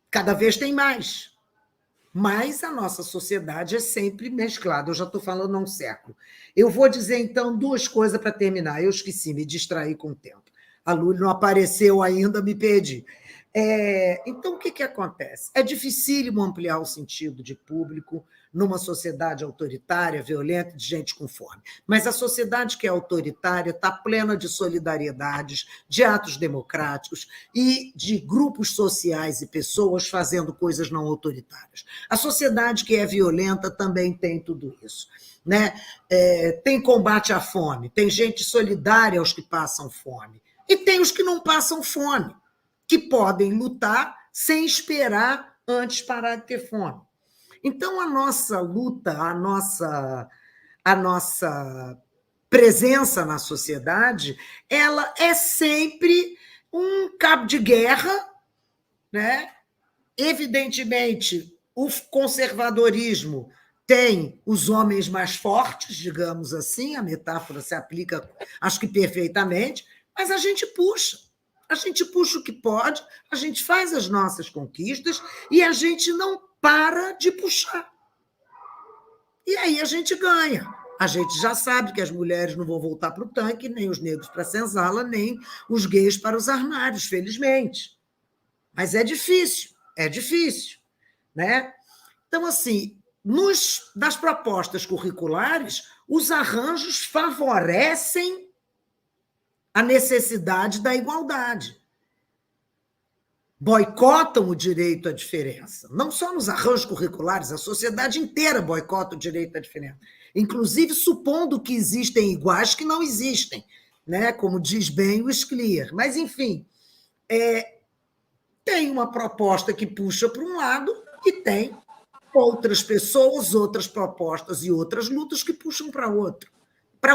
Cada vez tem mais. Mas a nossa sociedade é sempre mesclada. Eu já estou falando há um século. Eu vou dizer, então, duas coisas para terminar. Eu esqueci, me distraí com o tempo. A Lúlia não apareceu ainda, me perdi. Então, o que acontece? É dificílimo ampliar o sentido de público numa sociedade autoritária, violenta, de gente com fome. Mas a sociedade que é autoritária está plena de solidariedades, de atos democráticos e de grupos sociais e pessoas fazendo coisas não autoritárias. A sociedade que é violenta também tem tudo isso. Né? Tem combate à fome, tem gente solidária aos que passam fome, e tem os que não passam fome, que podem lutar sem esperar antes parar de ter fome. Então, a nossa luta, a nossa presença na sociedade, ela é sempre um cabo de guerra, né? Evidentemente, o conservadorismo tem os homens mais fortes, digamos assim, a metáfora se aplica, acho que perfeitamente, mas a gente puxa o que pode, a gente faz as nossas conquistas e a gente não para de puxar. E aí a gente ganha. A gente já sabe que as mulheres não vão voltar para o tanque, nem os negros para a senzala, nem os gays para os armários, felizmente. Mas é difícil, né? Então, assim, das propostas curriculares, os arranjos favorecem a necessidade da igualdade. Boicotam o direito à diferença. Não só nos arranjos curriculares, a sociedade inteira boicota o direito à diferença. Inclusive supondo que existem iguais que não existem, né? Como diz bem o Scliar. Mas, enfim, tem uma proposta que puxa para um lado e tem outras pessoas, outras propostas e outras lutas que puxam para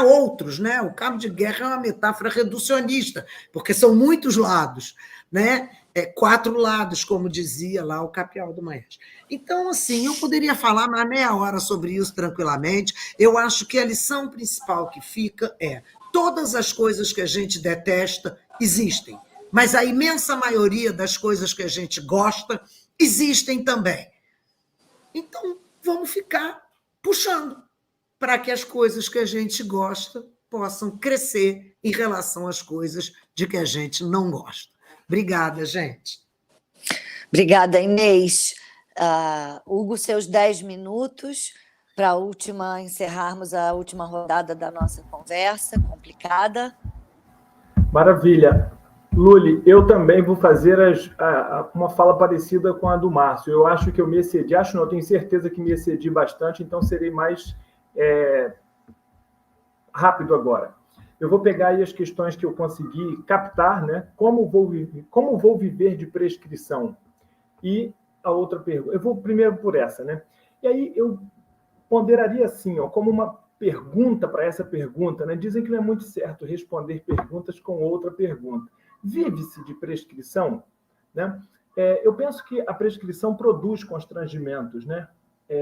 outros, né? O cabo de guerra é uma metáfora reducionista, porque são muitos lados, né? 4 lados, como dizia lá o Capial do Maestro. Então, assim, eu poderia falar mais meia hora sobre isso tranquilamente. Eu acho que a lição principal que fica é: todas as coisas que a gente detesta existem, mas a imensa maioria das coisas que a gente gosta existem também. Então, vamos ficar puxando para que as coisas que a gente gosta possam crescer em relação às coisas de que a gente não gosta. Obrigada, gente. Obrigada, Inês. Hugo, seus 10 minutos para encerrarmos a última rodada da nossa conversa complicada. Maravilha. Luli, eu também vou fazer uma fala parecida com a do Márcio. Eu acho que eu me excedi, eu tenho certeza que me excedi bastante, então serei mais rápido agora. Eu vou pegar aí as questões que eu consegui captar, né? Como vou viver de prescrição? E a outra pergunta. Eu vou primeiro por essa, né? E aí eu ponderaria assim, como uma pergunta para essa pergunta, né? Dizem que não é muito certo responder perguntas com outra pergunta. Vive-se de prescrição? Né? Eu penso que a prescrição produz constrangimentos, né?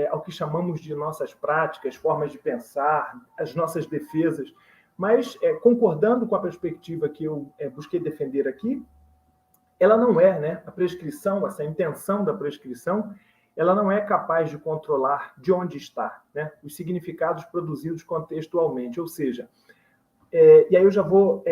Ao que chamamos de nossas práticas, formas de pensar, as nossas defesas. Mas, concordando com a perspectiva que eu busquei defender aqui, ela não é, né? A prescrição, essa intenção da prescrição, ela não é capaz de controlar de onde está, né? Os significados produzidos contextualmente, ou seja, e aí eu já vou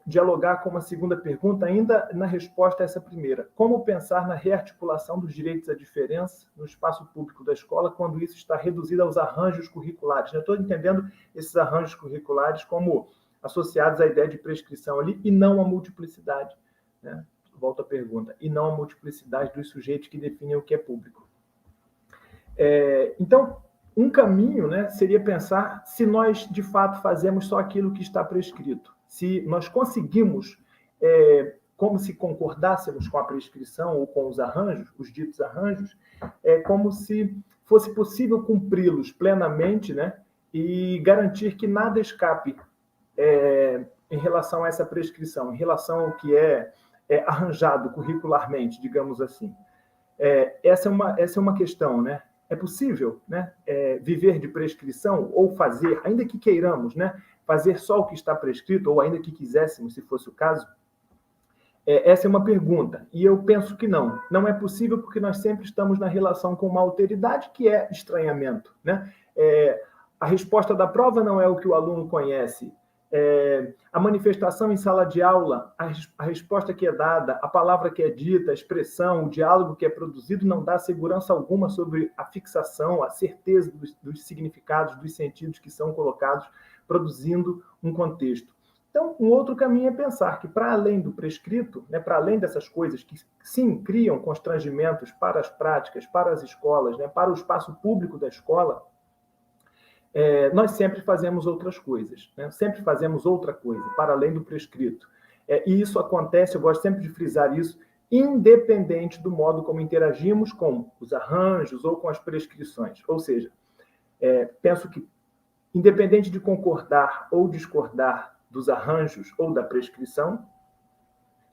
dialogar com uma segunda pergunta, ainda na resposta a essa primeira. Como pensar na rearticulação dos direitos à diferença no espaço público da escola quando isso está reduzido aos arranjos curriculares? Eu estou entendendo esses arranjos curriculares como associados à ideia de prescrição ali e não à multiplicidade, né? Volto à pergunta. E não à multiplicidade dos sujeitos que definem o que é público. Então, um caminho, né, seria pensar se nós, de fato, fazemos só aquilo que está prescrito. Se nós conseguimos, como se concordássemos com a prescrição ou com os arranjos, os ditos arranjos, como se fosse possível cumpri-los plenamente, né, e garantir que nada escape em relação a essa prescrição, em relação ao que é arranjado curricularmente, digamos assim. Essa é uma questão, né? É possível, né, viver de prescrição ou fazer, ainda que queiramos, né, fazer só o que está prescrito, ou ainda que quiséssemos, se fosse o caso? Essa é uma pergunta. E eu penso que não. Não é possível porque nós sempre estamos na relação com uma alteridade que é estranhamento, né? A resposta da prova não é o que o aluno conhece. A manifestação em sala de aula, a resposta que é dada, a palavra que é dita, a expressão, o diálogo que é produzido não dá segurança alguma sobre a fixação, a certeza dos significados, dos sentidos que são colocados, produzindo um contexto. Então, um outro caminho é pensar que, para além do prescrito, né, para além dessas coisas que, sim, criam constrangimentos para as práticas, para as escolas, né, para o espaço público da escola, nós sempre fazemos outras coisas, né? Sempre fazemos outra coisa, para além do prescrito. E isso acontece, eu gosto sempre de frisar isso, independente do modo como interagimos com os arranjos ou com as prescrições. Ou seja, penso que, independente de concordar ou discordar dos arranjos ou da prescrição,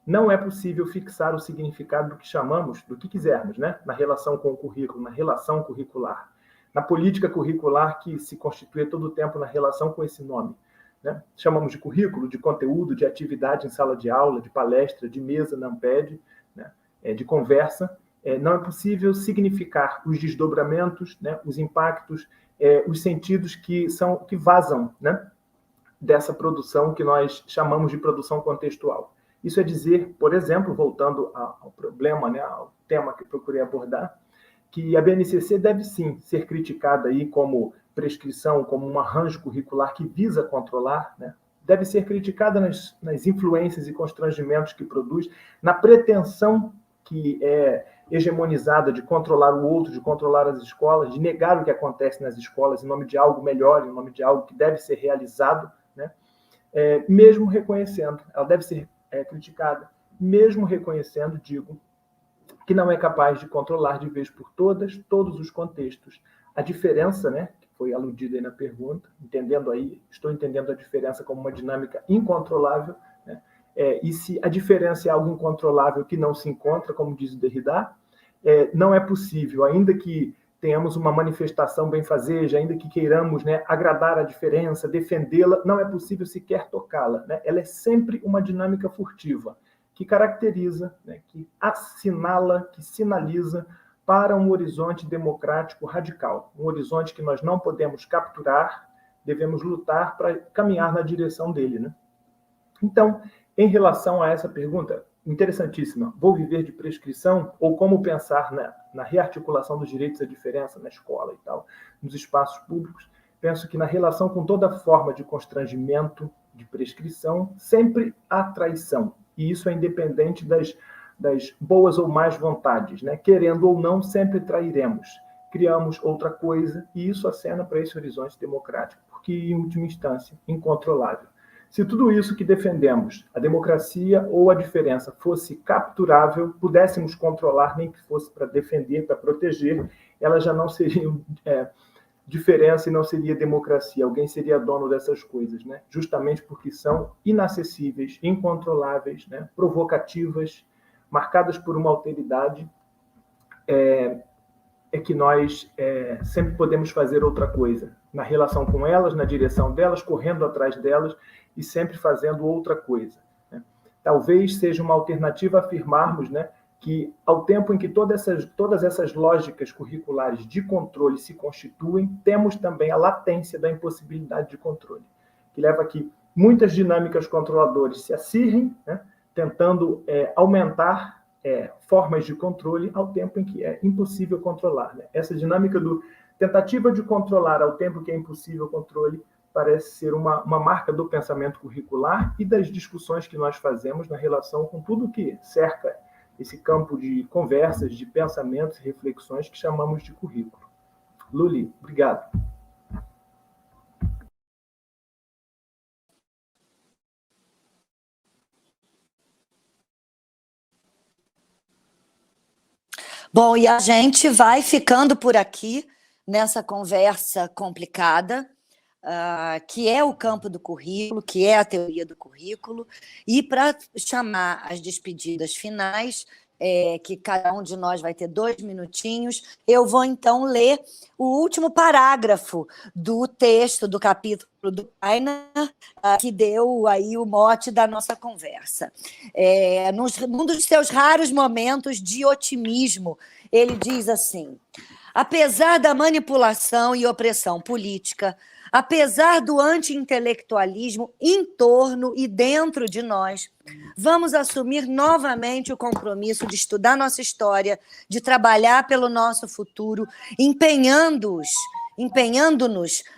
não é possível fixar o significado do que chamamos, do que quisermos, né? Na relação com o currículo, na relação curricular. Na política curricular que se constitui todo o tempo na relação com esse nome, né? Chamamos de currículo, de conteúdo, de atividade em sala de aula, de palestra, de mesa na Amped, né? De conversa. Não é possível significar os desdobramentos, né, os impactos, os sentidos que vazam, né, dessa produção que nós chamamos de produção contextual. Isso é dizer, por exemplo, voltando ao problema, né, ao tema que eu procurei abordar, que a BNCC deve sim ser criticada aí como prescrição, como um arranjo curricular que visa controlar, né? Deve ser criticada nas influências e constrangimentos que produz, na pretensão que é hegemonizada de controlar o outro, de controlar as escolas, de negar o que acontece nas escolas em nome de algo melhor, em nome de algo que deve ser realizado, né? Mesmo reconhecendo, ela deve ser criticada, mesmo reconhecendo, digo, que não é capaz de controlar de vez por todas todos os contextos. A diferença, né, que foi aludida aí na pergunta, estou entendendo a diferença como uma dinâmica incontrolável, né, e se a diferença é algo incontrolável que não se encontra, como diz o Derrida, não é possível, ainda que tenhamos uma manifestação benfazeja, ainda que queiramos, né, agradar a diferença, defendê-la, não é possível sequer tocá-la, né? Ela é sempre uma dinâmica furtiva, que caracteriza, né, que assinala, que sinaliza para um horizonte democrático radical, um horizonte que nós não podemos capturar, devemos lutar para caminhar na direção dele, né? Então, em relação a essa pergunta, interessantíssima, vou viver de prescrição ou como pensar na rearticulação dos direitos à diferença na escola e tal, nos espaços públicos, penso que na relação com toda forma de constrangimento, de prescrição, sempre há traição. E isso é independente das boas ou más vontades, né? Querendo ou não, sempre trairemos. Criamos outra coisa e isso acena para esse horizonte democrático, porque, em última instância, incontrolável. Se tudo isso que defendemos, a democracia ou a diferença, fosse capturável, pudéssemos controlar, nem que fosse para defender, para proteger, elas já não seriam diferença e não seria democracia. Alguém seria dono dessas coisas, né? Justamente porque são inacessíveis, incontroláveis, né? Provocativas, marcadas por uma alteridade, que nós sempre podemos fazer outra coisa. Na relação com elas, na direção delas, correndo atrás delas e sempre fazendo outra coisa, né? Talvez seja uma alternativa afirmarmos, né, que ao tempo em que todas essas lógicas curriculares de controle se constituem, temos também a latência da impossibilidade de controle, que leva a que muitas dinâmicas controladoras se acirrem, né, tentando aumentar formas de controle ao tempo em que é impossível controlar, né? Essa dinâmica do tentativa de controlar ao tempo que é impossível controle parece ser uma marca do pensamento curricular e das discussões que nós fazemos na relação com tudo que cerca esse campo de conversas, de pensamentos e reflexões que chamamos de currículo. Luli, obrigado. Bom, e a gente vai ficando por aqui nessa conversa complicada, que é o campo do currículo, que é a teoria do currículo, e para chamar as despedidas finais, que cada um de nós vai ter 2 minutinhos, eu vou então ler o último parágrafo do texto do capítulo do Aina, que deu aí o mote da nossa conversa. Num dos seus raros momentos de otimismo, ele diz assim: apesar da manipulação e opressão política, apesar do anti-intelectualismo em torno e dentro de nós, vamos assumir novamente o compromisso de estudar nossa história, de trabalhar pelo nosso futuro, empenhando-nos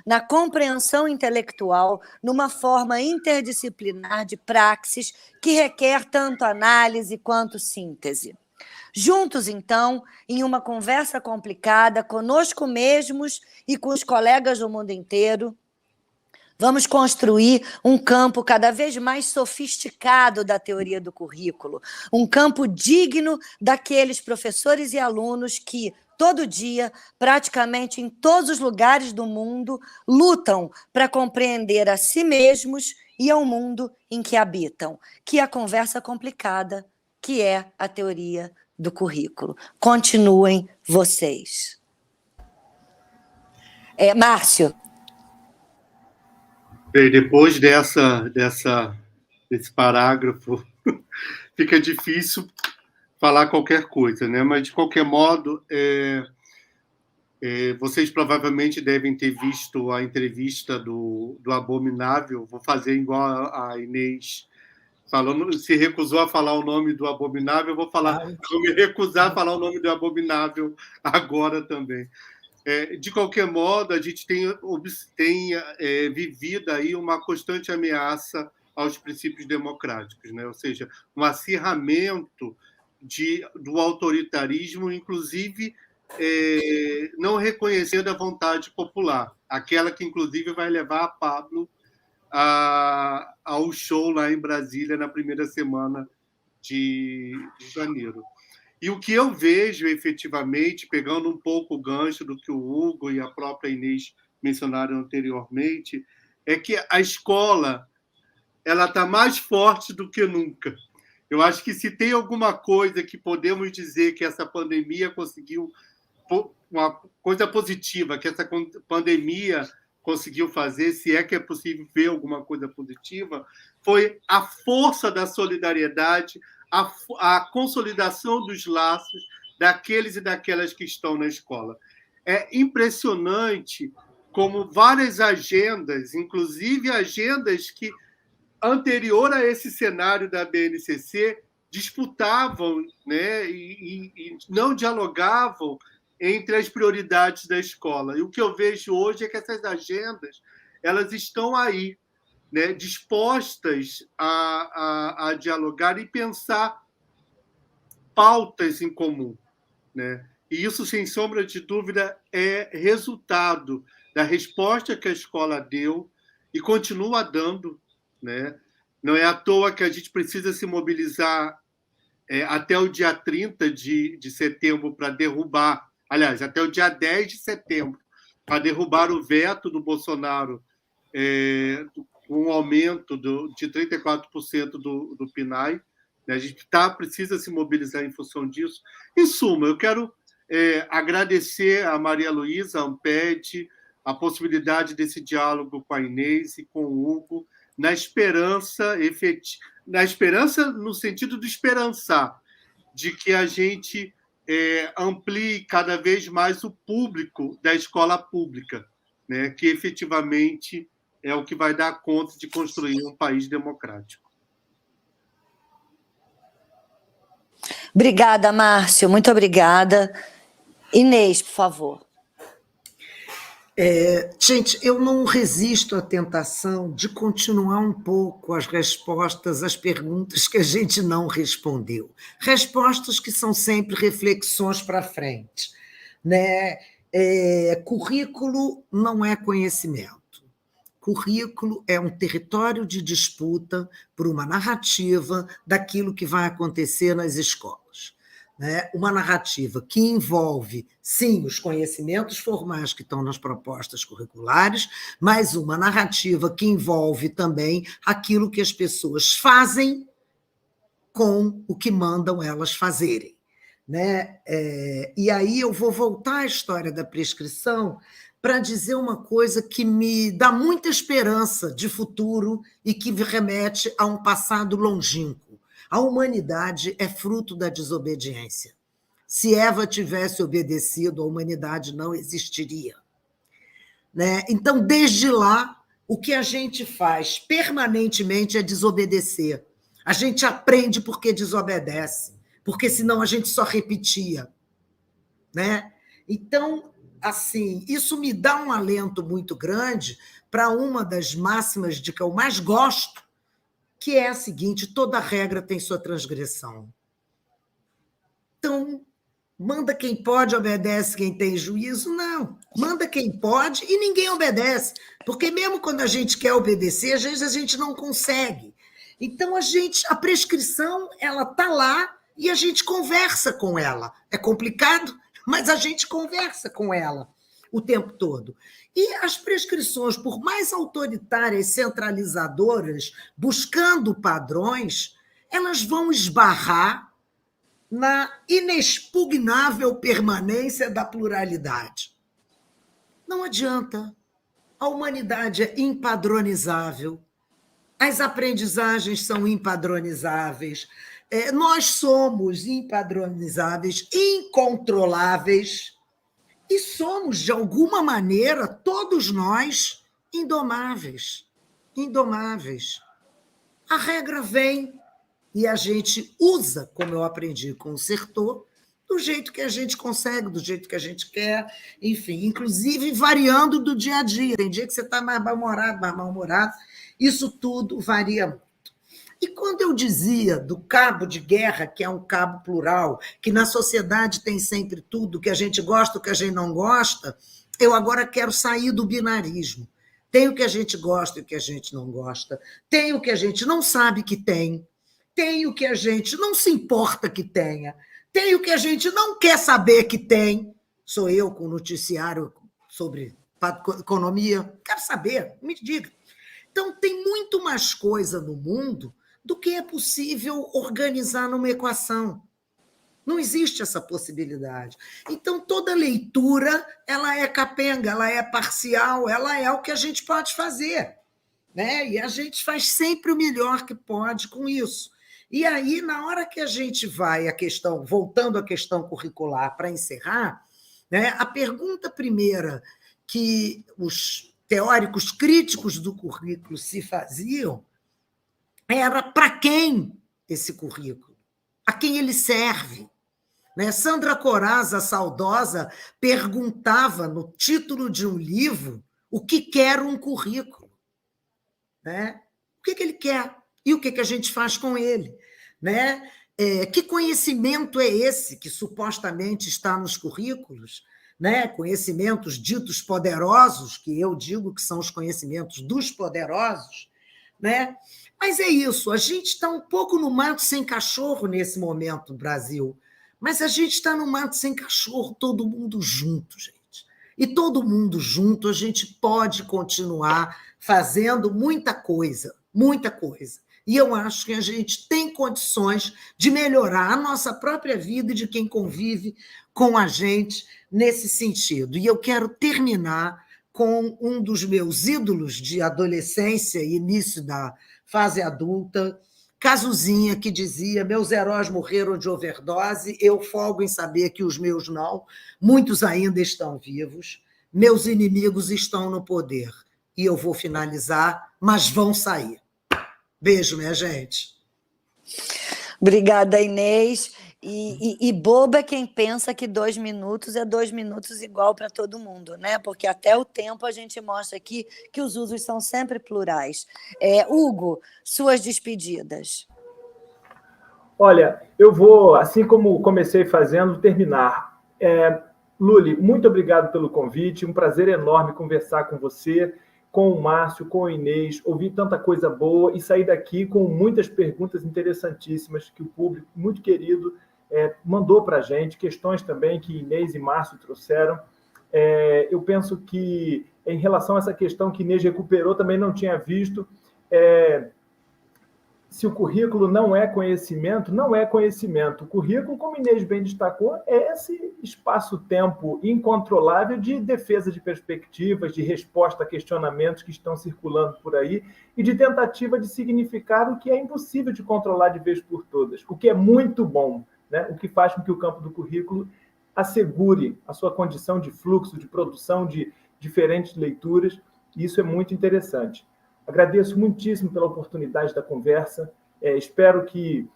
na compreensão intelectual, numa forma interdisciplinar de praxis que requer tanto análise quanto síntese. Juntos, então, em uma conversa complicada, conosco mesmos e com os colegas do mundo inteiro, vamos construir um campo cada vez mais sofisticado da teoria do currículo, um campo digno daqueles professores e alunos que, todo dia, praticamente em todos os lugares do mundo, lutam para compreender a si mesmos e ao mundo em que habitam, que é a conversa complicada, que é a teoria do currículo. Continuem vocês. Márcio. Bem, depois desse parágrafo, fica difícil falar qualquer coisa, né? Mas, de qualquer modo, vocês provavelmente devem ter visto a entrevista do Abominável. Vou fazer igual a Inês falando, se recusou a falar o nome do Abominável, eu vou me recusar a falar o nome do Abominável agora também. De qualquer modo, a gente tem vivido aí uma constante ameaça aos princípios democráticos, né? Ou seja, um acirramento do autoritarismo, inclusive não reconhecendo a vontade popular, aquela que, inclusive, vai levar a Pablo ao show lá em Brasília na primeira semana de janeiro. E o que eu vejo, efetivamente, pegando um pouco o gancho do que o Hugo e a própria Inês mencionaram anteriormente, é que a escola ela está mais forte do que nunca. Eu acho que se tem alguma coisa que podemos dizer que essa pandemia conseguiu, uma coisa positiva que essa pandemia conseguiu fazer, se é que é possível ver alguma coisa positiva, foi a força da solidariedade, a consolidação dos laços daqueles e daquelas que estão na escola. É impressionante como várias agendas, inclusive agendas que, anterior a esse cenário da BNCC, disputavam, né, e não dialogavam entre as prioridades da escola. E o que eu vejo hoje é que essas agendas elas estão aí, né, dispostas a dialogar e pensar pautas em comum, né? E isso, sem sombra de dúvida, é resultado da resposta que a escola deu e continua dando, né? Não é à toa que a gente precisa se mobilizar até o dia 30 de setembro para derrubar, aliás, até o dia 10 de setembro, para derrubar o veto do Bolsonaro, com um aumento de 34% do PNAE. A gente precisa se mobilizar em função disso. Em suma, eu quero agradecer a Maria Luísa, a Amped, a possibilidade desse diálogo com a Inês e com o Hugo, na esperança no sentido de esperançar, de que a gente amplie cada vez mais o público da escola pública, né, que efetivamente é o que vai dar conta de construir um país democrático. Obrigada, Márcio, muito obrigada. Inês, por favor. Gente, eu não resisto à tentação de continuar um pouco as respostas às perguntas que a gente não respondeu. Respostas que são sempre reflexões para frente, né? Currículo não é conhecimento. Currículo é um território de disputa por uma narrativa daquilo que vai acontecer nas escolas. Né? Uma narrativa que envolve, sim, os conhecimentos formais que estão nas propostas curriculares, mas uma narrativa que envolve também aquilo que as pessoas fazem com o que mandam elas fazerem. Né? E aí eu vou voltar à história da prescrição para dizer uma coisa que me dá muita esperança de futuro e que me remete a um passado longínquo. A humanidade é fruto da desobediência. Se Eva tivesse obedecido, a humanidade não existiria. Né? Então, desde lá, o que a gente faz permanentemente é desobedecer. A gente aprende porque desobedece, porque senão a gente só repetia. Né? Então, assim, isso me dá um alento muito grande para uma das máximas de que eu mais gosto, que é a seguinte: toda regra tem sua transgressão. Então, manda quem pode, obedece quem tem juízo? Não. Manda quem pode e ninguém obedece, porque mesmo quando a gente quer obedecer, às vezes a gente não consegue. Então, a prescrição, ela está lá e a gente conversa com ela. É complicado, mas a gente conversa com ela o tempo todo. E as prescrições, por mais autoritárias, centralizadoras, buscando padrões, elas vão esbarrar na inexpugnável permanência da pluralidade. Não adianta. A humanidade é impadronizável. As aprendizagens são impadronizáveis. Nós somos impadronizáveis, incontroláveis, e somos, de alguma maneira, todos nós, indomáveis. Indomáveis. A regra vem e a gente usa, como eu aprendi com o Sertor, do jeito que a gente consegue, do jeito que a gente quer, enfim, inclusive variando do dia a dia. Tem dia que você está mais mal-humorado, isso tudo varia. E quando eu dizia do cabo de guerra, que é um cabo plural, que na sociedade tem sempre tudo, que a gente gosta, o que a gente não gosta, eu agora quero sair do binarismo. Tem o que a gente gosta e o que a gente não gosta, tem o que a gente não sabe que tem o que a gente não se importa que tenha, tem o que a gente não quer saber que tem. Sou eu com noticiário sobre economia, quero saber, me diga. Então, tem muito mais coisa no mundo do que é possível organizar numa equação. Não existe essa possibilidade. Então, toda leitura ela é capenga, ela é parcial, ela é o que a gente pode fazer, né? E a gente faz sempre o melhor que pode com isso. E aí, na hora que a gente vai à questão, voltando à questão curricular para encerrar, né, a pergunta primeira que os teóricos críticos do currículo se faziam era para quem esse currículo? A quem ele serve? Né? Sandra Corazza, saudosa, perguntava no título de um livro o que quer um currículo. Né? O que ele quer e o que a gente faz com ele. Né? Que conhecimento é esse que supostamente está nos currículos? Né? Conhecimentos ditos poderosos, que eu digo que são os conhecimentos dos poderosos, né? Mas é isso, a gente está um pouco no mato sem cachorro nesse momento no Brasil, mas a gente está no mato sem cachorro, todo mundo junto, gente. E todo mundo junto a gente pode continuar fazendo muita coisa, muita coisa. E eu acho que a gente tem condições de melhorar a nossa própria vida e de quem convive com a gente nesse sentido. E eu quero terminar com um dos meus ídolos de adolescência e início da fase adulta, Cazuzinha, que dizia: meus heróis morreram de overdose, eu folgo em saber que os meus não, muitos ainda estão vivos, meus inimigos estão no poder. E eu vou finalizar, mas vão sair. Beijo, minha gente. Obrigada, Inês. E boba é quem pensa que 2 minutos é 2 minutos igual para todo mundo, né? Porque até o tempo a gente mostra aqui que os usos são sempre plurais. Hugo, suas despedidas. Olha, eu vou, assim como comecei fazendo, terminar. Luli, muito obrigado pelo convite, um prazer enorme conversar com você, com o Márcio, com o Inês, ouvir tanta coisa boa e sair daqui com muitas perguntas interessantíssimas que o público muito querido mandou para a gente, questões também que Inês e Márcio trouxeram. Eu penso que, em relação a essa questão que Inês recuperou, também não tinha visto, se o currículo não é conhecimento, não é conhecimento. O currículo, como Inês bem destacou, é esse espaço-tempo incontrolável de defesa de perspectivas, de resposta a questionamentos que estão circulando por aí e de tentativa de significar o que é impossível de controlar de vez por todas, o que é muito bom, né? O que faz com que o campo do currículo assegure a sua condição de fluxo, de produção de diferentes leituras, e isso é muito interessante. Agradeço muitíssimo pela oportunidade da conversa. Espero que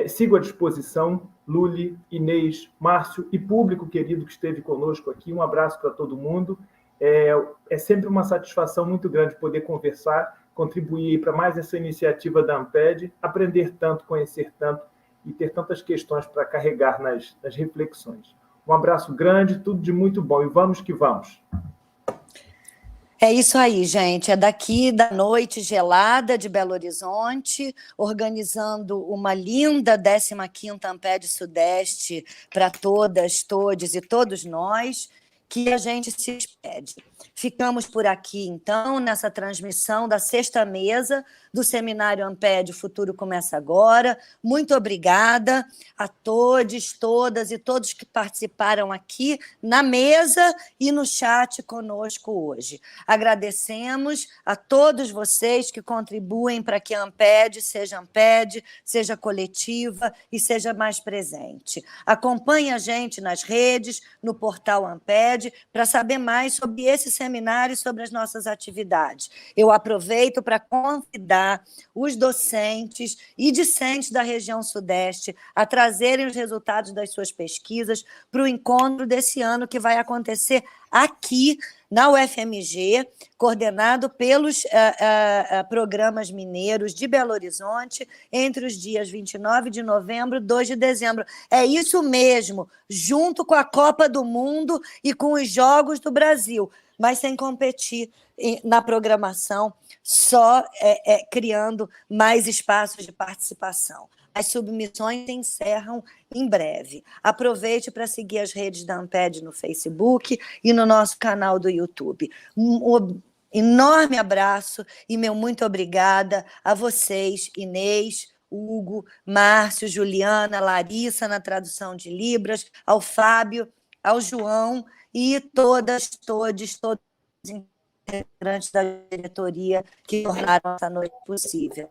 sigo à disposição, Luli, Inês, Márcio e público querido que esteve conosco aqui. Um abraço para todo mundo. É sempre uma satisfação muito grande poder conversar, contribuir para mais essa iniciativa da Amped, aprender tanto, conhecer tanto e ter tantas questões para carregar nas reflexões. Um abraço grande, tudo de muito bom e vamos que vamos. É isso aí, gente. É daqui da noite gelada de Belo Horizonte, organizando uma linda 15ª Amped Sudeste para todas, todes e todos nós, que a gente se despede. Ficamos por aqui, então, nessa transmissão da sexta mesa do Seminário Amped O Futuro Começa Agora. Muito obrigada a todos, todas e todos que participaram aqui na mesa e no chat conosco hoje. Agradecemos a todos vocês que contribuem para que a Amped, seja coletiva e seja mais presente. Acompanhe a gente nas redes, no portal Amped, para saber mais sobre esse seminário e sobre as nossas atividades. Eu aproveito para convidar os docentes e discentes da região Sudeste a trazerem os resultados das suas pesquisas para o encontro desse ano que vai acontecer aqui na UFMG, coordenado pelos programas mineiros de Belo Horizonte, entre os dias 29 de novembro e 2 de dezembro. É isso mesmo, junto com a Copa do Mundo e com os Jogos do Brasil, mas sem competir na programação, só criando mais espaços de participação. As submissões se encerram em breve. Aproveite para seguir as redes da Amped no Facebook e no nosso canal do YouTube. Um enorme abraço e meu muito obrigada a vocês, Inês, Hugo, Márcio, Juliana, Larissa na tradução de Libras, ao Fábio, ao João e todos os integrantes da diretoria que tornaram essa noite possível.